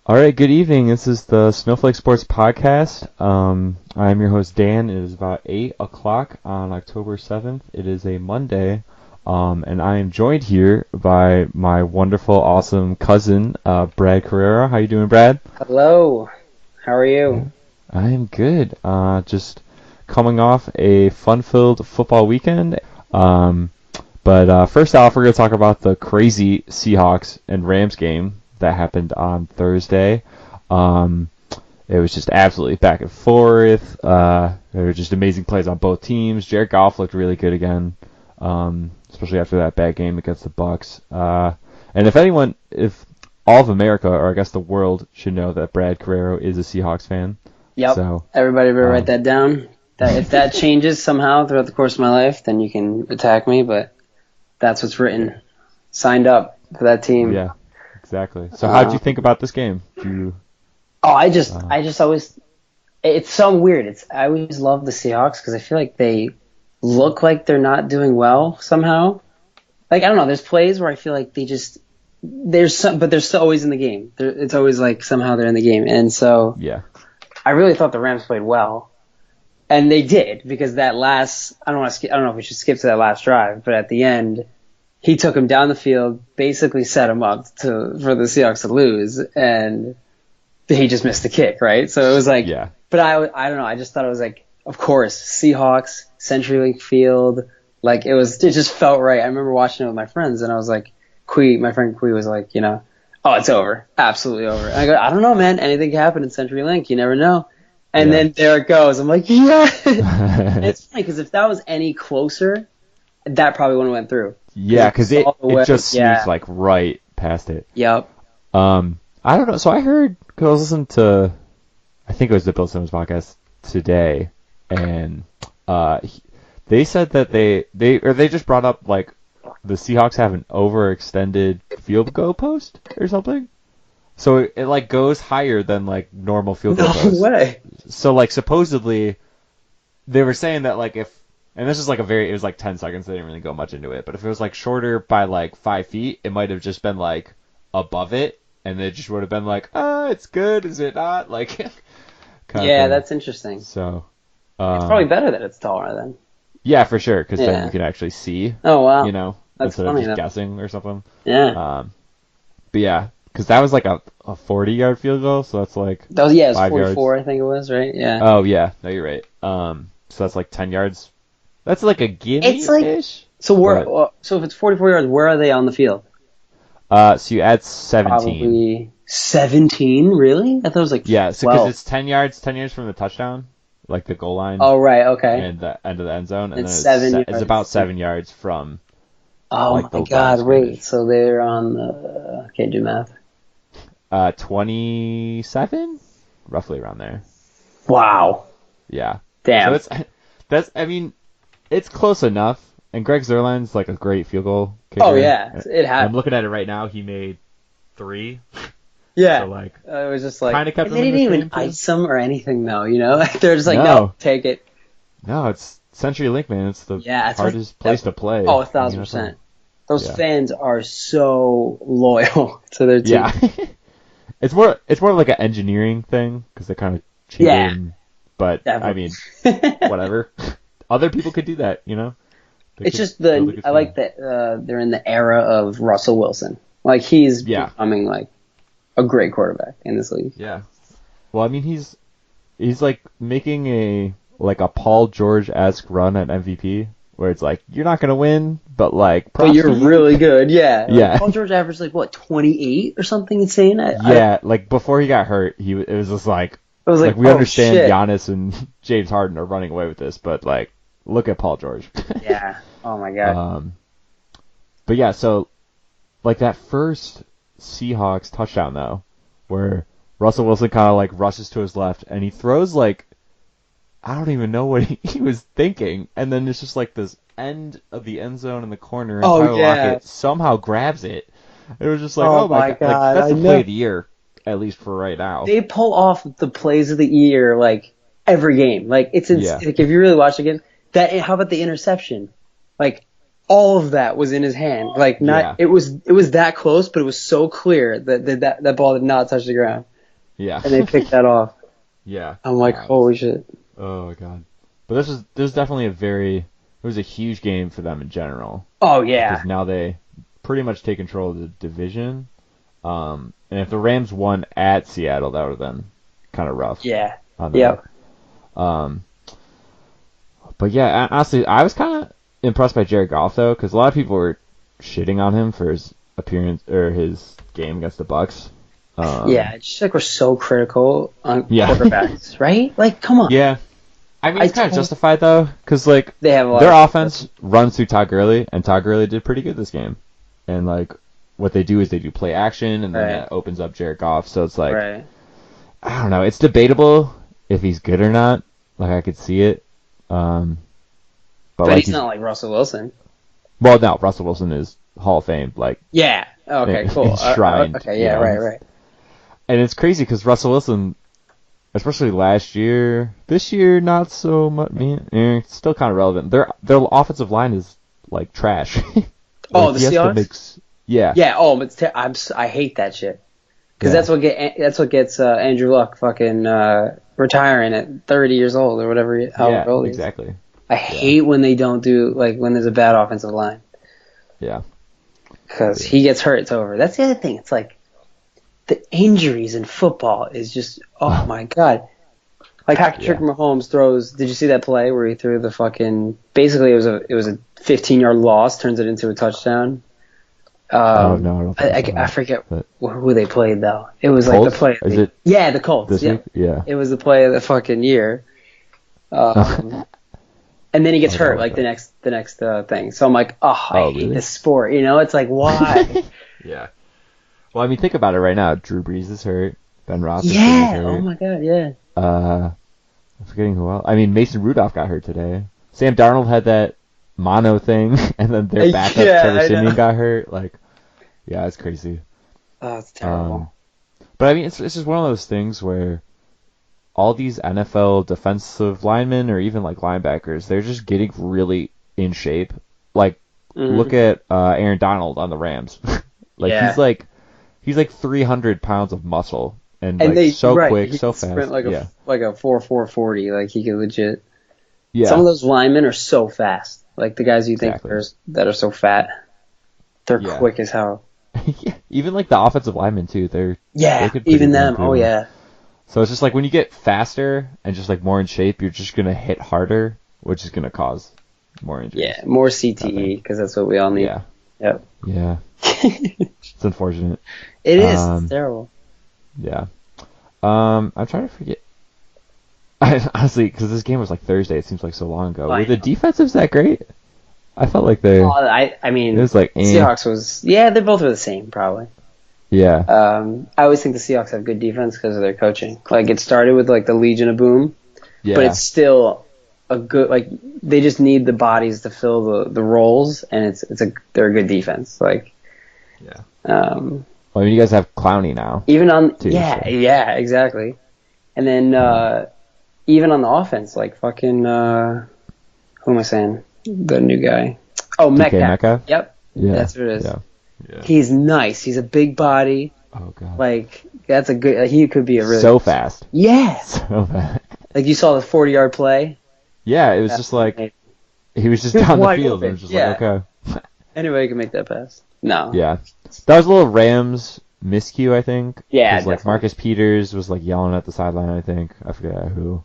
All right, good evening. This is the Snowflake Sports Podcast. I'm your host, Dan. It is about 8 o'clock on October 7th. It is a Monday, and I am joined here by my wonderful, awesome cousin, Brad Carrera. How you doing, Brad? Hello. How are you? I am good. Just coming off a fun-filled football weekend. But first off, we're going to talk about the crazy Seahawks and Rams game that happened on Thursday. It was just absolutely back and forth. There were just amazing plays on both teams. Jared Goff looked really good again, especially after that bad game against the Bucs. And if all of America, or I guess the world, should know that Brad Carrero is a Seahawks fan. Yep. So, everybody better write that down. If that changes somehow throughout the course of my life, then you can attack me, but that's what's written. Signed up for that team. Yeah, exactly. So how did you think about this game? I just always, it's so weird. I always love the Seahawks because I feel like they look like they're not doing well somehow. Like, I don't know, there's plays where I feel like but they're still always in the game. It's always like somehow they're in the game. And so Yeah. I really thought the Rams played well. And they did, because that last, I don't know if we should skip to that last drive, but at the end, he took him down the field, basically set him up for the Seahawks to lose, and he just missed the kick, right? So it was like, Yeah. But I don't know, I just thought it was like, of course, Seahawks, CenturyLink Field, like it just felt right. I remember watching it with my friends, and I was like, my friend Kui was like, oh, it's over, absolutely over. And I go, I don't know, man, anything can happen in CenturyLink, you never know. And then there it goes. I'm like, yeah. It's funny because if that was any closer, that probably wouldn't have went through. Yeah, because it just sneaks like right past it. Yep. I don't know. So I heard, because I was listening to, I think it was the Bill Simmons podcast today, and they said that they just brought up like the Seahawks have an overextended field goal post or something. So it like goes higher than like normal field goal posts. No way. So like supposedly they were saying that like and this is like it was like 10 seconds, they didn't really go much into it, but if it was like shorter by like 5 feet, it might have just been like above it, and it just would have been like, it's good, is it not? Like, yeah, that's interesting. So it's probably better that it's taller then. Yeah, for sure, because then you can actually see. Oh wow, that's instead funny, of just guessing or something. Yeah. But yeah, because that was like a 40-yard field goal, so that's like it was 44, yards. I think it was, right? Yeah. Oh yeah, no, you're right. So that's like 10 yards. That's like a gimme-ish. It's like, so if it's 44 yards, where are they on the field? So you add 17. Probably 17, really? I thought it was like 12. Yeah, so because it's 10 yards from the touchdown, like the goal line. Oh, right, okay. And the end of the end zone, and it's then it's about 7 yards from. Oh my God! Wait, so they're on the can't do math. 27, roughly around there. Wow. Yeah. Damn. So it's close enough. And Greg Zuerlein's like a great field goal kicker. Oh yeah, it had. I'm looking at it right now. He made 3. Yeah. So like, it was just like kind of kept. They didn't even ice them or anything though. They're just like, no, take it. No, it's CenturyLink, man. It's the hardest place to play. Oh, 1,000%. Those fans are so loyal to their team. Yeah. It's more like an engineering thing because they kind of cheated. Yeah. But definitely. I mean, whatever. Other people could do that, It's just I like that they're in the era of Russell Wilson. Like he's becoming like a great quarterback in this league. Yeah. Well, I mean, he's like making a Paul George-esque run at MVP, where it's like you're not gonna win, but like, but you're really good. Yeah. Yeah. Like Paul George averaged like what 28 or something insane. Like before he got hurt, it was just like. It was like we understand shit. Giannis and James Harden are running away with this, but like, look at Paul George. Yeah. Oh my God. But yeah, so like that first Seahawks touchdown though, where Russell Wilson kind of like rushes to his left and he throws like, I don't even know what he was thinking, and then it's just like this end of the end zone in the corner, and Tyler Lockett somehow grabs it. It was just like, oh my God, like, that's the play of the year. At least for right now. They pull off the plays of the year like every game. Like it's like if you really watch again, how about the interception? Like all of that was in his hand. Like it was that close, but it was so clear that ball did not touch the ground. Yeah. and they picked that off. Yeah. I'm like, holy shit. Oh god. But this is definitely it was a huge game for them in general. Oh yeah. Because now they pretty much take control of the division. And if the Rams won at Seattle, that would have been kind of rough. Yeah. On them. Yep. But yeah, honestly, I was kind of impressed by Jared Goff though, because a lot of people were shitting on him for his appearance or his game against the Bucks. Yeah, just like we're so critical on quarterbacks, right? Like, come on. Yeah. I mean, it's kind of justified though, because like they have a their offense runs through Todd Gurley, and Todd Gurley did pretty good this game. And like what they do is they do play action, and then that opens up Jared Goff. So it's like, I don't know, it's debatable if he's good or not. Like I could see it, but like he's not like Russell Wilson. Well, no, Russell Wilson is Hall of Fame, like yeah. Okay, cool. Enshrined. Okay, yeah, right. And it's crazy because Russell Wilson, especially last year, this year not so much. Still kind of relevant. Their offensive line is like trash. Like, the Seahawks. Yeah. Yeah. Oh, but I hate that shit because that's what gets Andrew Luck fucking retiring at 30 years old or whatever. However old he is. Exactly. I hate when they don't do like when there's a bad offensive line. Yeah. Because he gets hurt, it's over. That's the other thing. It's like the injuries in football is just my god. Like Patrick Mahomes throws. Did you see that play where he threw the fucking? Basically, it was a 15-yard loss, turns it into a touchdown. No, I forget who they played though. It was Colts? Like the play. The Colts. This week? Yeah. It was the play of the fucking year. And then he gets hurt like the next thing. So I'm like, I hate this sport. You know, it's like why? Yeah. Well, I mean, think about it right now. Drew Brees is hurt. Ben Roethlisberger is hurt. Oh my god, yeah. I'm forgetting who else. I mean, Mason Rudolph got hurt today. Sam Darnold had that mono thing, and then their backup Trevor Siemian got hurt. Like, yeah, it's crazy. Oh, it's terrible. But I mean, it's just one of those things where all these NFL defensive linemen or even like linebackers, they're just getting really in shape. Like, look at Aaron Donald on the Rams. He's like 300 pounds of muscle and like quick, so fast. Sprint like a 4.40. Like he could legit. Yeah. Some of those linemen are so fast. Like the guys you think that are so fat, they're quick as hell. Even like the offensive linemen too. They even them. Oh yeah. So it's just like when you get faster and just like more in shape, you're just gonna hit harder, which is gonna cause more injuries. Yeah, more CTE because that's what we all need. Yeah. Yep. Yeah. It's unfortunate. It is. It's terrible. Yeah. I'm trying to forget. Honestly, because this game was like Thursday, it seems like so long ago. Were the defensives that great? I felt like they. I mean, it was like Seahawks was. Yeah, they both were the same probably. Yeah. I always think the Seahawks have good defense because of their coaching. Like it started with like the Legion of Boom, but it's still a good. Like they just need the bodies to fill the roles, and they're a good defense. Like. Yeah. Well, I mean, you guys have Clowney now. Even on exactly, and then even on the offense, like fucking who am I saying? The new guy. Oh, Metcalf. Yep. Yeah. That's what it is. Yeah. He's nice. He's a big body. Oh god. Like that's a good. He could be a really so fast. Yeah. So fast. Like you saw the 40-yard play. Yeah, it was just like he was just down the field and it was just like okay. Anybody can make that pass. No. Yeah. That was a little Rams miscue, I think. Yeah. Like Marcus Peters was like yelling at the sideline. I think I forget who.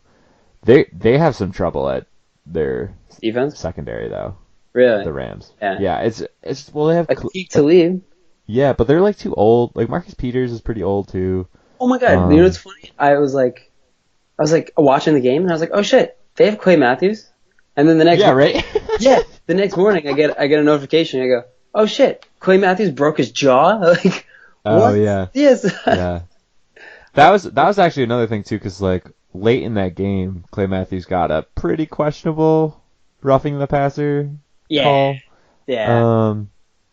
They have some trouble at their defense secondary though. Really? The Rams. Yeah. Yeah. It's they have Aqib Talib. Yeah, but they're like too old. Like Marcus Peters is pretty old too. Oh my god! You know what's funny? I was like watching the game and I was like, oh shit, they have Clay Matthews. And then the next the next morning I get a notification. I go, oh shit, Clay Matthews broke his jaw. Like, what? Yeah. Yes. Yeah. That was actually another thing too, because like late in that game, Clay Matthews got a pretty questionable roughing the passer call. Yeah.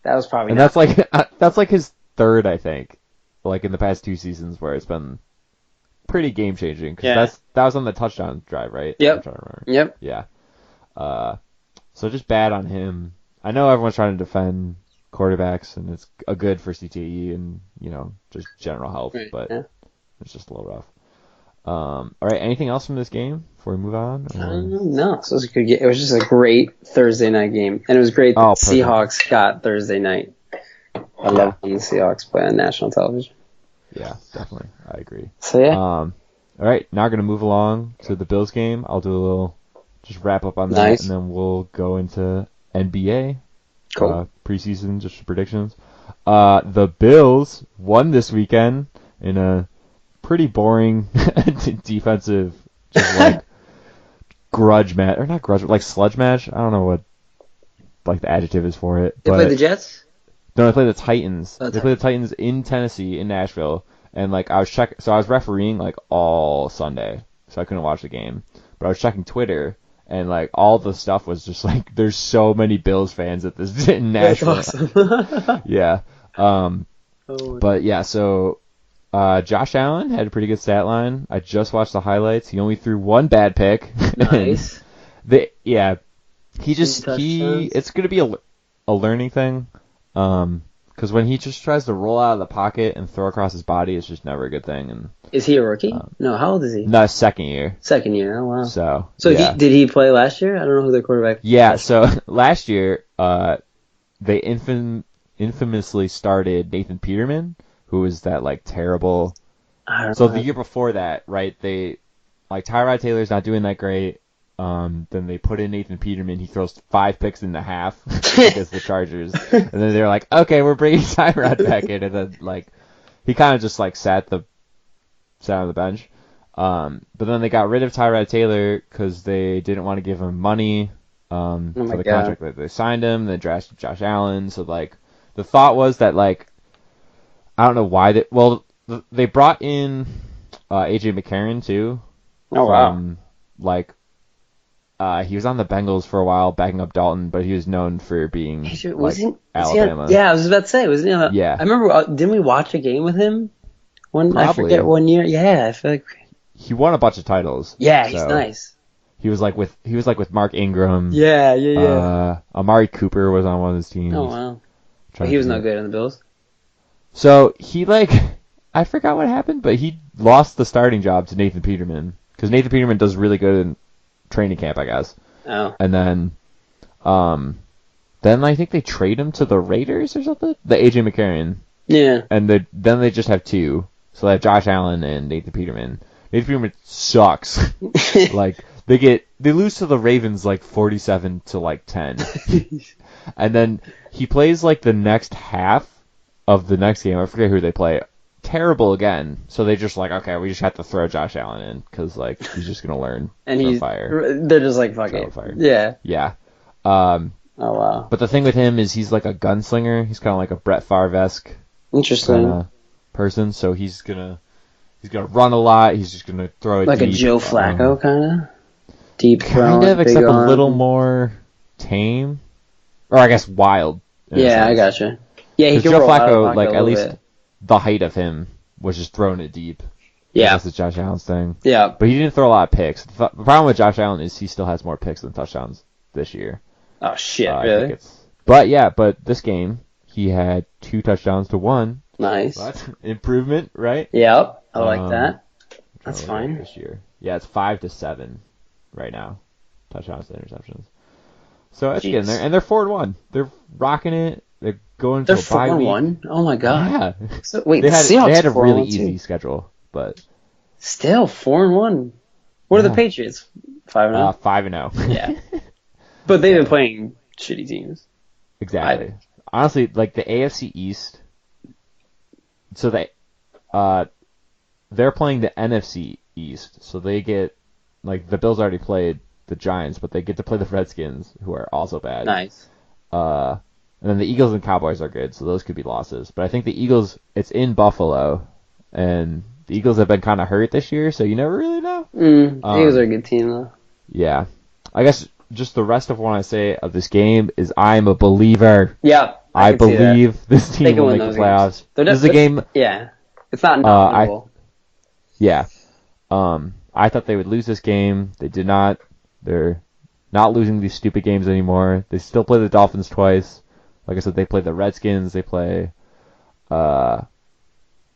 That was probably. And that's like his third, I think, like in the past 2 seasons where it's been pretty game changing. Because that was on the touchdown drive, right? Yep. I'm trying to remember. Yep. Yeah. So just bad on him. I know everyone's trying to defend quarterbacks, and it's a good for CTE and just general health, but It's just a little rough. All right, anything else from this game before we move on? No, so it was a good game. It was just a great Thursday night game, and it was great that perfect. Seahawks got Thursday night. I love when the Seahawks play on national television. Yeah, definitely. I agree. So, yeah. All right, now going to move along to the Bills game. I'll do a little, just wrap up on that, Nice. and then we'll go into NBA. Cool. Preseason, just predictions. The Bills won this weekend in a pretty boring defensive, just like grudge match, or not grudge, like sludge match. I don't know what like the adjective is for it. They played the Jets? No, they played the Titans. Oh, they played the Titans in Tennessee, in Nashville, and like I was refereeing like all Sunday, so I couldn't watch the game. But I was checking Twitter, and like all the stuff was just like, there's so many Bills fans at this in Nashville. That's awesome. Yeah. But yeah, so Josh Allen had a pretty good stat line. I just watched the highlights. He only threw one bad pick. Nice. It's gonna be a learning thing. Because when he just tries to roll out of the pocket and throw across his body, it's just never a good thing. And is he a rookie? No, how old is he? No, second year. Second year. Oh wow. So yeah. Did he play last year? I don't know who their quarterback. Yeah. So last year, they infamously started Nathan Peterman, who was that like terrible. So the year before that, right? They like Tyrod Taylor's not doing that great. Then they put in Nathan Peterman. He throws 5 picks in the half against the Chargers. And then they're like, okay, we're bringing Tyrod back in. And then, like, he kind of just, like, sat on the bench. But then they got rid of Tyrod Taylor because they didn't want to give him money for the contract that they signed him. They drafted Josh Allen. So, like, the thought was that, like, I don't know why they brought in A.J. McCarron, too. Oh, wow. Like, he was on the Bengals for a while, backing up Dalton, but he was known for being Alabama. I was about to say, wasn't he? Yeah. I remember, didn't we watch a game with him? I forget one year. Yeah, I feel like he won a bunch of titles. Yeah, he's nice. He was like with Mark Ingram. Yeah. Amari Cooper was on one of his teams. Oh wow. But he was no good on the Bills. So he I forgot what happened, but he lost the starting job to Nathan Peterman because Nathan Peterman does really good in training camp, I guess. Oh. And then I think they trade him to the Raiders or something. The AJ McCarron. Yeah. And then they just have 2. So they have Josh Allen and Nathan Peterman. Nathan Peterman sucks. Like they lose to the Ravens like 47 to like 10. And then he plays like the next half of the next game. I forget who they play. Terrible again. So they just like, okay, we just have to throw Josh Allen in because like he's just gonna learn. And they're just like, fuck it. Yeah. Yeah. Oh wow. But the thing with him is he's like a gunslinger. He's kind of like a Brett Favre-esque interesting person. So he's gonna run a lot. He's just gonna throw it like deep. A Joe Flacco kind of deep, kind of, except a little more tame, or I guess wild. Yeah, I gotcha. Yeah, he can Joe roll out of the Flacco, pocket like a at little least bit. The height of him was just throwing it deep. Yeah, that's the Josh Allen's thing. Yeah, but he didn't throw a lot of picks. The problem with Josh Allen is he still has more picks than touchdowns this year. Oh shit, really? But this game he had 2 touchdowns to 1. Nice. But improvement, right? Yep, I like that. That's fine. This year, yeah, it's 5-7 right now, touchdowns to interceptions. So it's getting there, and they're 4-1. They're rocking it. They're going to a bye week. 4-1. Oh my god. Yeah. So, wait, they had a really easy too. schedule, but still 4-1. What are the Patriots? 5-0. 5-0. Yeah. But they've been playing shitty teams. Exactly. Honestly, like the AFC East. So they're playing the NFC East, so they get like the Bills already played the Giants, but they get to play the Redskins, who are also bad. Nice. And then the Eagles and Cowboys are good, so those could be losses. But I think the Eagles, it's in Buffalo, and the Eagles have been kind of hurt this year, so you never really know. The Eagles are a good team, though. Yeah. I guess just the rest of what I say of this game is I'm a believer. Yeah. I believe this team will make the playoffs. This is a game. Yeah. It's not winnable. Yeah. I thought they would lose this game. They did not. They're not losing these stupid games anymore. They still play the Dolphins twice. Like I said, they play the Redskins. They play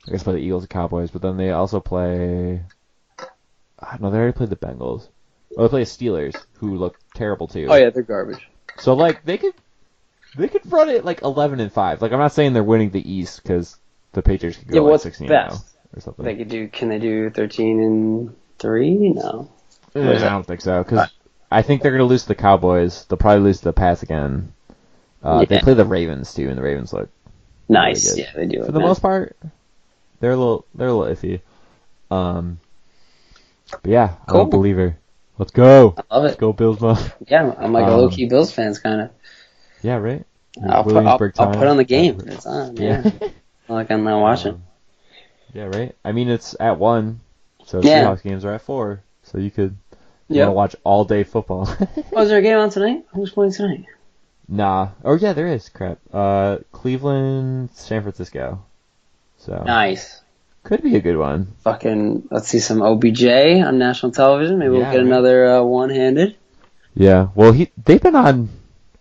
I guess play the Eagles and Cowboys, but then they also play. No, they already played the Bengals. Oh, they play the Steelers, who look terrible too. Oh yeah, they're garbage. So like they could run it like 11-5. Like I'm not saying they're winning the East because the Patriots could go like 16-0 or something. They could do. Can they do 13-3? No. I don't think so because I think they're gonna lose to the Cowboys. They'll probably lose to the Pats again. They play the Ravens too, and the Ravens look nice. Really Yeah, they do. For the most part, they're a little iffy. But yeah, cool. I'm a believer. Let's go. I love it. Let's go Bills, Muff. Yeah, I'm like a low-key Bills fans kind of. Yeah, right. I'll put on the game. It's on. Yeah. Like I'm not watching. Yeah, right. I mean, it's at 1, so Yeah. Seahawks games are at 4, so you could want to watch all day football. Oh, is there a game on tonight? Who's playing tonight? Nah. Oh yeah, there is. Crap. Cleveland, San Francisco. So Nice. could be a good one. Fucking, let's see some OBJ on national television. Maybe we'll get another one-handed. Yeah. Well, they've been on.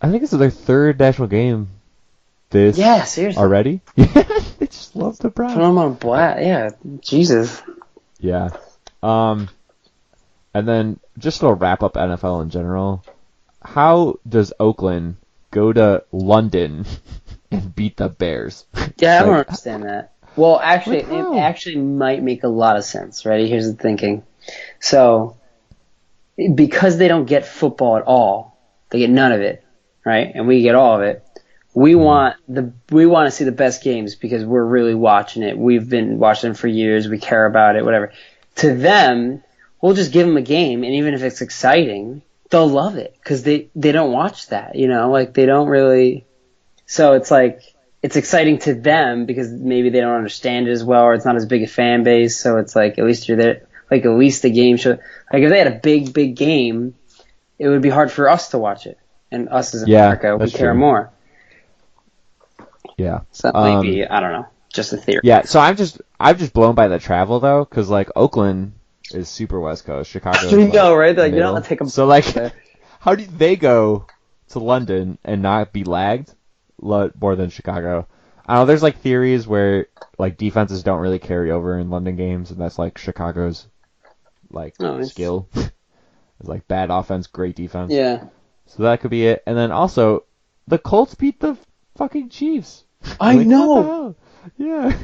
I think this is their 3rd national game. Yeah, seriously. Already? Yeah, they just love the Browns. Put them on black. Yeah, Jesus. Yeah. And then just to wrap up NFL in general, how does Oakland go to London and beat the Bears? Yeah, I don't understand that. Well, actually, it actually might make a lot of sense. Ready? Here's the thinking. So, because they don't get football at all, they get none of it, right? And we get all of it. We want to see the best games because we're really watching it. We've been watching them for years. We care about it, whatever. To them, we'll just give them a game, and even if it's exciting, they'll love it because they don't watch that, like they don't really. So it's like it's exciting to them because maybe they don't understand it as well, or it's not as big a fan base. So it's like at least you're there. Like at least the game show. Like if they had a big game, it would be hard for us to watch it, and us as America, we care more. Yeah. So that might be, I don't know, just a theory. Yeah, so I'm just blown by the travel though, because like Oakland is super West Coast, Chicago. You know, right? Like, you don't take them. So like, how do they go to London and not be lagged more than Chicago? I don't know. There's like theories where like defenses don't really carry over in London games, and that's like Chicago's like skill. It's like bad offense, great defense. Yeah. So that could be it. And then also, the Colts beat the fucking Chiefs. I know. Yeah.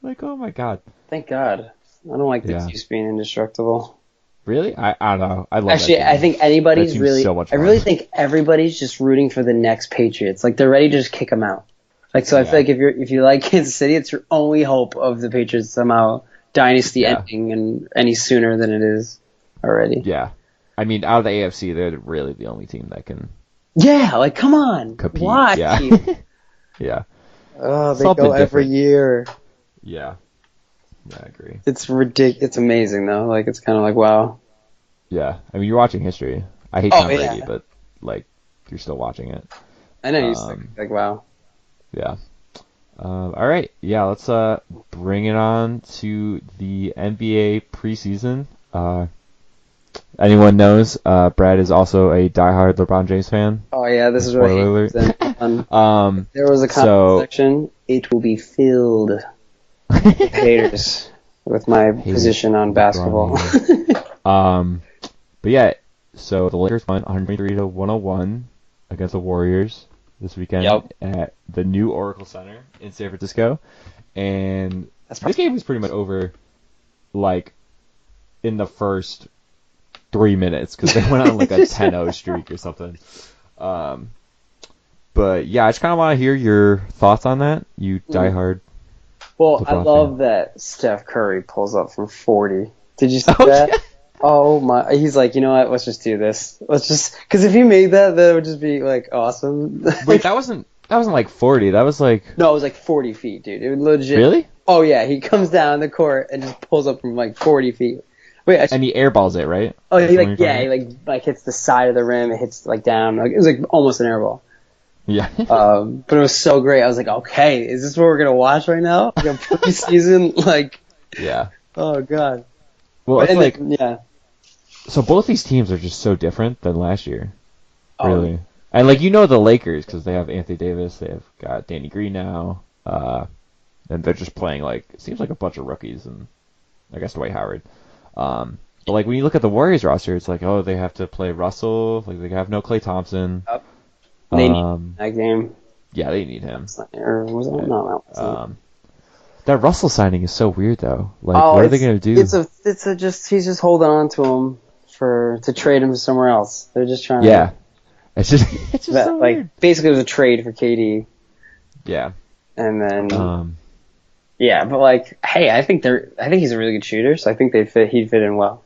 Like, oh my god. Thank God. I don't like the Chiefs being indestructible. Really? I don't know. I love Actually, that I think anybody's really. So much I really think everybody's just rooting for the next Patriots. Like they're ready to just kick them out. Like so, I feel like if you like Kansas City, it's your only hope of the Patriots somehow dynasty ending and any sooner than it is already. Yeah. I mean, out of the AFC, they're really the only team that can. Yeah, like come on. Compete. Why? Yeah. Yeah. Oh, they go every year. Yeah. Yeah, I agree. It's ridiculous. It's amazing though. Like it's kind of like wow. Yeah, I mean you're watching history. I hate Tom Brady, but like you're still watching it. I know you're like wow. Yeah. All right. Yeah, let's bring it on to the NBA preseason. Anyone knows? Brad is also a diehard LeBron James fan. Oh yeah, this is really fun. There was a comment section. It will be filled with haters with my position on basketball. But yeah, so the Lakers won 123-101 against the Warriors this weekend at the new Oracle Center in San Francisco, and this game was pretty much over, like in the first 3 minutes because they went on like a 10-0 streak or something. But yeah, I just kind of want to hear your thoughts on that. You diehard. Well, I love that Steph Curry pulls up from 40. Did you see that? Yeah. Oh my! He's like, you know what? Let's just do this. Let's just because if he made that, that would just be like awesome. Wait, that wasn't like 40. That was like no, it was like 40 feet, dude. It was legit. Really? Oh yeah, he comes down the court and just pulls up from like 40 feet. Wait, and he airballs it, right? Oh, he like hits the side of the rim. It hits like down. Like, it was like almost an airball. Yeah. But it was so great. I was like, okay, is this what we're gonna watch right now? Like a preseason, like. Yeah. Oh god. Well, it's like yeah. So both these teams are just so different than last year, really. And like the Lakers because they have Anthony Davis, they have got Danny Green now. and they're just playing like it seems like a bunch of rookies and I guess Dwight Howard. But like when you look at the Warriors roster, it's like they have to play Russell, like they have no Klay Thompson. Yep. They need that game. Yeah, they need him. Or was it? No, that wasn't. That Russell signing is so weird though. Like, what are they gonna do? He's just holding on to him to trade him somewhere else. They're just trying. Yeah, it's just so like weird. basically it was a trade for KD. Yeah, and then yeah, but like, hey, I think he's a really good shooter, so I think he'd fit in well.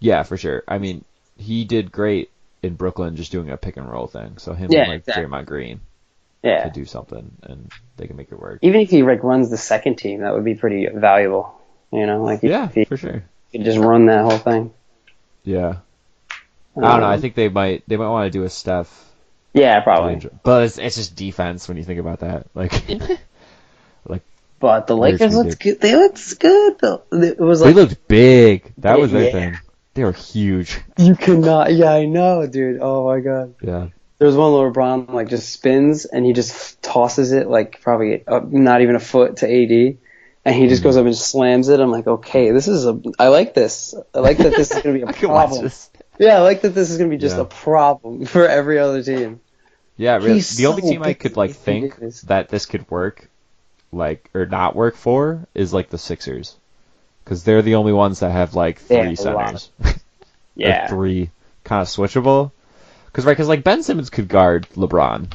Yeah, for sure. I mean, he did great in Brooklyn just doing a pick and roll thing. So him and exactly. Draymond Green to do something, and they can make it work. Even if he like runs the second team, that would be pretty valuable. You know, like for sure. He could just run that whole thing. Yeah. I don't know. I think they might want to do a Steph. Yeah, probably. But it's just defense when you think about that. Like, But the Lakers looked good. They looked good though. It was like they looked big. That was their thing. They were huge. You could not. Yeah, I know, dude. Oh my god. Yeah. There was one where LeBron like just spins and he just tosses it like probably not even a foot to AD, and he just goes up and slams it. I'm like, okay, I like this. I like that this is gonna be a problem. Yeah, I like that this is gonna be just a problem for every other team. Yeah, really. The only team I could like think that this could work, like or not work for, is like the Sixers, because they're the only ones that have like three centers. Yeah, three kind of switchable. Because like Ben Simmons could guard LeBron.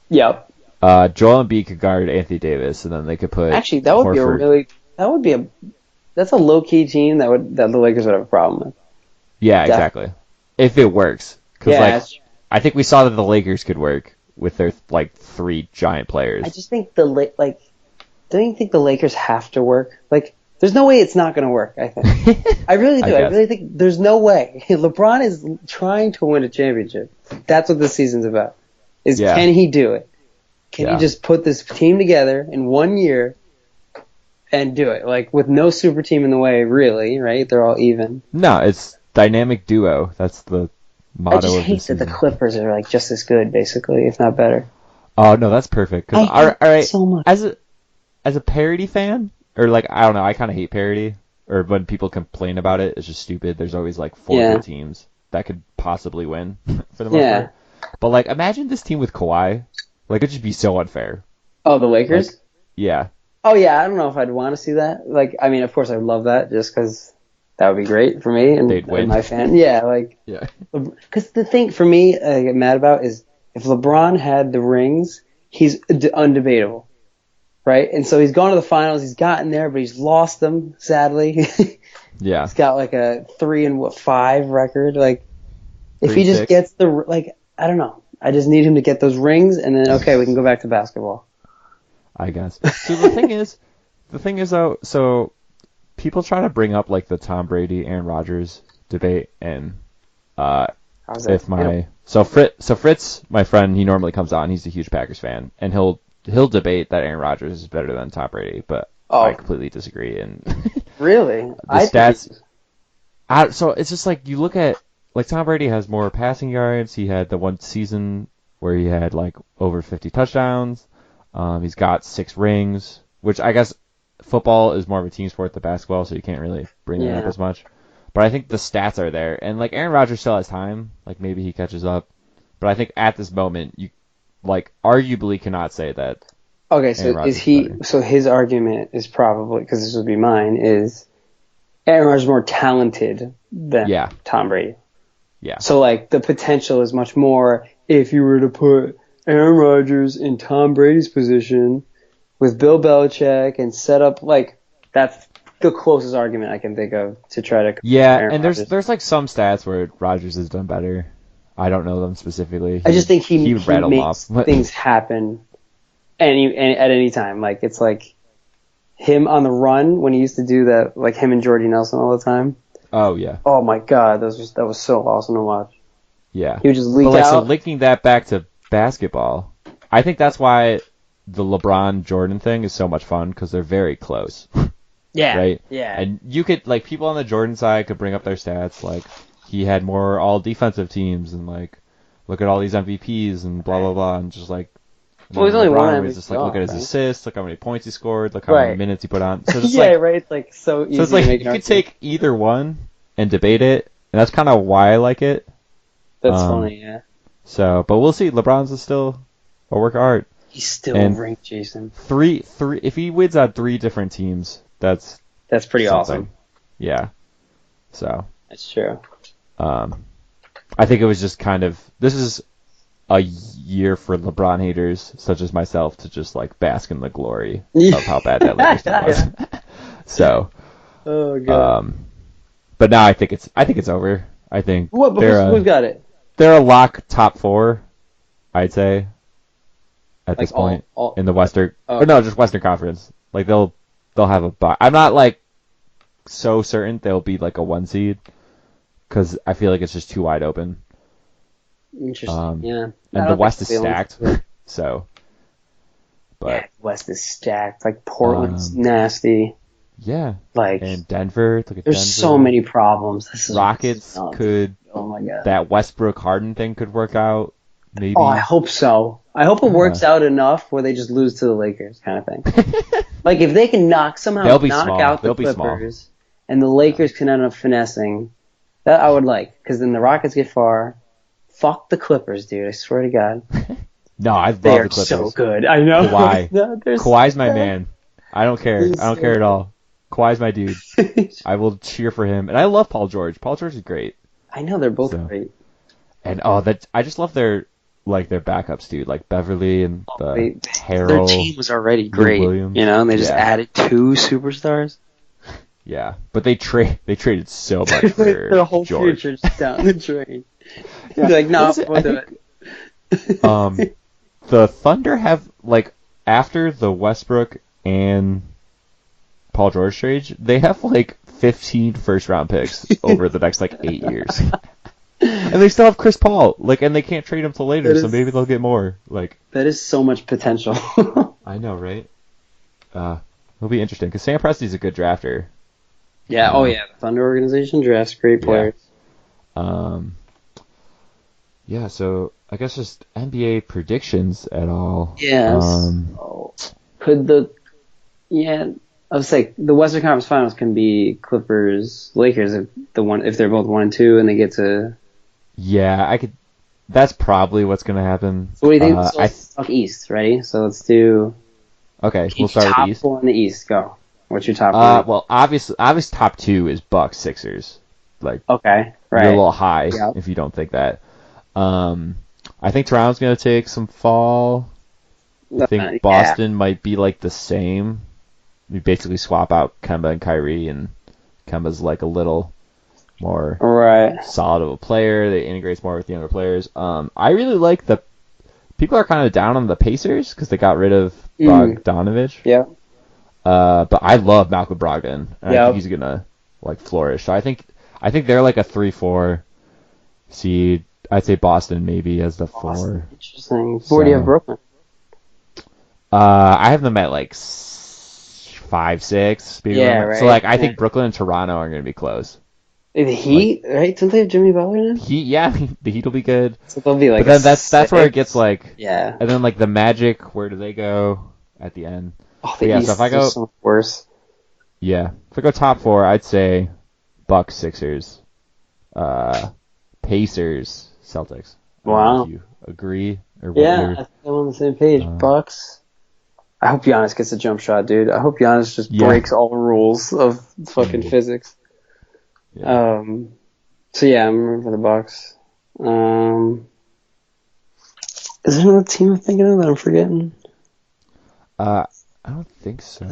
Yep. Joel Embiid could guard Anthony Davis, and then they could put. Actually, that would Horford. That's a low key team that the Lakers would have a problem with. Yeah, exactly. If it works, because I think we saw that the Lakers could work with their like three giant players. I just think don't you think the Lakers have to work? Like, there's no way it's not going to work, I think. I really do. I really think there's no way. LeBron is trying to win a championship. That's what this season's about. Can he do it? Can he just put this team together in 1 year and do it? Like, with no super team in the way, really, right? They're all even. No, it's dynamic duo. That's the motto of the season. I just hate that the Clippers are like just as good, basically, if not better. Oh, no, that's perfect. I hate it so much. As a parody fan, or like, I don't know, I kind of hate parody, or when people complain about it, it's just stupid. There's always like four good teams that could possibly win for the most part. But like, imagine this team with Kawhi. Like, it'd just be so unfair. Oh, the Lakers? Like, yeah. Oh, yeah, I don't know if I'd want to see that. Like, I mean, of course I'd love that, just because that would be great for me and my fan. Yeah, like, because the thing for me I get mad about is if LeBron had the rings, he's undebatable. Right? And so he's gone to the finals, he's gotten there, but he's lost them, sadly. Yeah. He's got like a 3-5 record. Like, if he just gets I don't know. I just need him to get those rings, and then, okay, we can go back to basketball. I guess. So the thing is though, so people try to bring up like the Tom Brady, Aaron Rodgers debate, and Fritz, my friend, he normally comes on, he's a huge Packers fan, and he'll debate that Aaron Rodgers is better than Tom Brady, but I completely disagree. And really, the stats. So it's just like you look at like Tom Brady has more passing yards. He had the one season where he had like over 50 touchdowns. He's got 6 rings, which I guess football is more of a team sport than basketball, so you can't really bring that up as much. But I think the stats are there, and like Aaron Rodgers still has time. Like maybe he catches up, but I think at this moment you like arguably cannot say that. Okay, so is he? So his argument is probably, because this would be mine, is Aaron Rodgers more talented than Tom Brady. Yeah. So like the potential is much more if you were to put Aaron Rodgers in Tom Brady's position with Bill Belichick and set up like that's the closest argument I can think of to try to. Yeah, Aaron and there's like some stats where Rodgers has done better. I don't know them specifically. I just think he makes things happen at any time. Like it's like him on the run when he used to do that, like him and Jordy Nelson all the time. Oh yeah. Oh my God, that was so awesome to watch. Yeah. He would just leak out. So linking that back to basketball, I think that's why the LeBron Jordan thing is so much fun because they're very close. Yeah. Right. Yeah. And you could like people on the Jordan side could bring up their stats like. He had more all defensive teams and like look at all these MVPs and blah blah blah and just like Well, he's only LeBron one was just like, look at his right? assists, look how many points he scored, look how many Right. minutes he put on. So it's Yeah, like, right. It's like so easy so it's like to make you an could argument. take either one and debate it, and that's kind of why I like it. That's funny, yeah. So, but we'll see. LeBron's is still a work of art. He's still And ranked, Jason. Three. If he wins on 3 different teams, that's pretty something. awesome. Yeah. So. That's true. I think it was just kind of, this is a year for LeBron haters such as myself to just like bask in the glory of how bad that Lakers team was. So. Oh god. But now I think it's over. I think What? But who's got it? They're a lock top 4, I'd say. At this point in the Western, or no, just Western Conference. Like they'll have a bye. I'm not like so certain they'll be like a 1 seed because I feel like it's just too wide open. Interesting. Yeah. And the West is stacked, so. But yeah, West is stacked. Like Portland's nasty. Yeah. Like and Denver. Look at there's Denver. so many problems. Rockets could. Oh my god. That Westbrook Harden thing could work out. Maybe. Oh, I hope so. I hope it works out enough where they just lose to the Lakers, kind of thing. Like if they can knock out the Clippers, and the Lakers can end up finessing, that I would like. Because then the Rockets get far. Fuck the Clippers, dude. I swear to God. No, I love the Clippers. They're so good. I know. Kawhi. No, Kawhi's my man. I don't care. I don't care at all. Kawhi's my dude. I will cheer for him. And I love Paul George. Paul George is great. I know they're both great. And I just love their backups, dude. Like Beverly and Harold. Their team was already great. Williams. You know, and they just added 2 superstars. Yeah, but they traded so much for their whole George. future's down the drain. Yeah. Like, no, we'll do it. The Thunder have, like, after the Westbrook and Paul George trade, they have, like, 15 first-round picks over the next, like, 8 years. And they still have Chris Paul, like, and they can't trade him till later, so maybe they'll get more. Like that is so much potential. I know, right? It'll be interesting, because Sam Presti's a good drafter. Yeah, the Thunder organization drafts great players. Yeah, so I guess just NBA predictions at all. Yes. I was like the Western Conference Finals can be Clippers, Lakers if they're both 1 and 2 and they get to. Yeah, I could. That's probably what's gonna happen. So what do you think? Let's talk East, ready? So let's do. Okay, we'll start with the East. Top 4 in the East. Go. What's your top? Well, obviously, top 2 is Bucks, Sixers. Like, okay, right. You're a little high if you don't think that. I think Toronto's gonna take some fall. I think Boston might be like the same. We basically swap out Kemba and Kyrie, and Kemba's like a little more solid of a player. They integrates more with the younger players. I really like people are kind of down on the Pacers because they got rid of Bogdanovich. Yeah. But I love Malcolm Brogdon. And I think he's gonna like flourish. So I think they're like a 3-4 seed. I'd say Boston maybe as the 4. Interesting. Where do you have Brooklyn? I have them at like 5-6. Right. So like I think Brooklyn and Toronto are gonna be close. The Heat, right? Don't they have Jimmy Butler now? The Heat will be good. So they'll be like. But then that's where it gets like. Yeah. And then like the Magic, where do they go at the end? Oh, the East so if I go, is so worse. Yeah, if I go top 4, I'd say Bucks, Sixers, Pacers, Celtics. Wow. If you agree or what? Yeah, I think I'm on the same page. Bucks. I hope Giannis gets a jump shot, dude. I hope Giannis just breaks all the rules of fucking physics. Yeah. So yeah, I'm rooting for the Bucks. Is there another team I'm thinking of that I'm forgetting? I don't think so.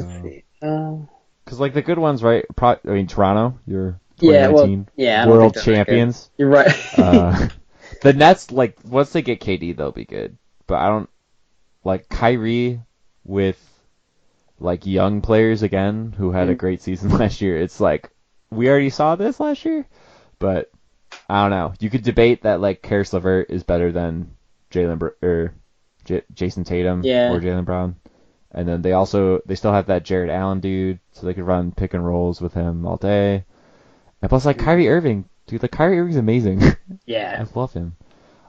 Because like the good ones, right? Toronto, you're 2019 world champions. You're right. The Nets, like once they get KD, they'll be good. But I don't like Kyrie with like young players again who had a great season last year. It's like we already saw this last year, but I don't know. You could debate that like Karis LeVert is better than Jason Tatum or Jaylen Brown. And then they still have that Jared Allen dude, so they could run pick and rolls with him all day. And plus, like Kyrie Irving, dude, like Kyrie Irving's amazing. Yeah, I love him.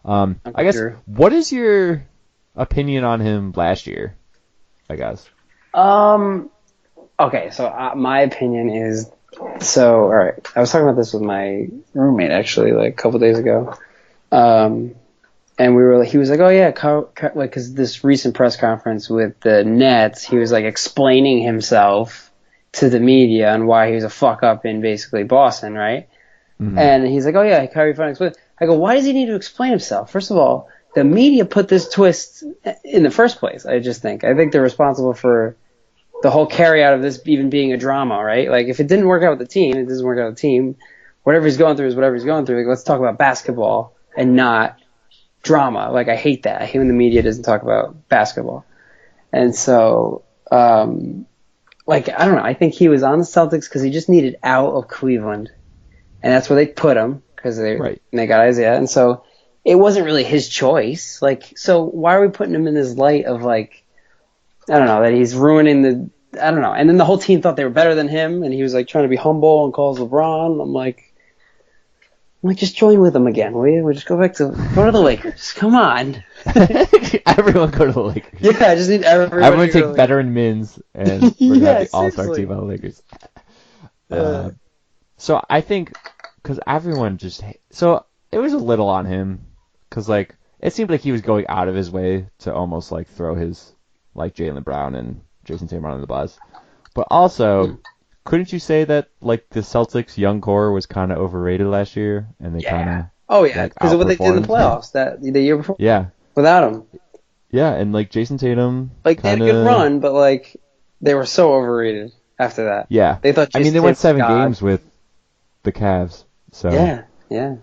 I guess what is your opinion on him last year, I guess. Okay, so my opinion is, all right, I was talking about this with my roommate actually like a couple days ago. And he was like, oh yeah, like, cause this recent press conference with the Nets, he was like explaining himself to the media on why he was a fuck up in basically Boston, right? Mm-hmm. And he's like, oh yeah, Kyrie finally explained. I go, why does he need to explain himself? First of all, the media put this twist in the first place. I think they're responsible for the whole carry out of this even being a drama, right? Like if it didn't work out with the team, it doesn't work out with the team. Whatever he's going through is whatever he's going through. Like, let's talk about basketball and not drama. Like I hate that. I hate when the media doesn't talk about basketball. And so, like, I don't know. I think he was on the Celtics because he just needed out of Cleveland. And that's where they put him because they got Isaiah. And so it wasn't really his choice. Like, so why are we putting him in this light of like, I don't know, that he's ruining I don't know. And then the whole team thought they were better than him and he was like trying to be humble and calls LeBron. I'm like, just join with them again, will you? We'll just go to the Lakers. Come on. Everyone go to the Lakers. Yeah, I just need everyone take veteran Mins and we're gonna have the all-star team on the Lakers. So I think because everyone so it was a little on him because like it seemed like he was going out of his way to almost like throw his like Jaylen Brown and Jason Tatum under the bus, but also. Couldn't you say that like the Celtics' young core was kind of overrated last year, and they kind of because of what they did in the playoffs the year before without him. Yeah, and like Jason Tatum, like they had a good run, but like they were so overrated after that. Yeah, they thought. They went 7 games with the Cavs. So yeah.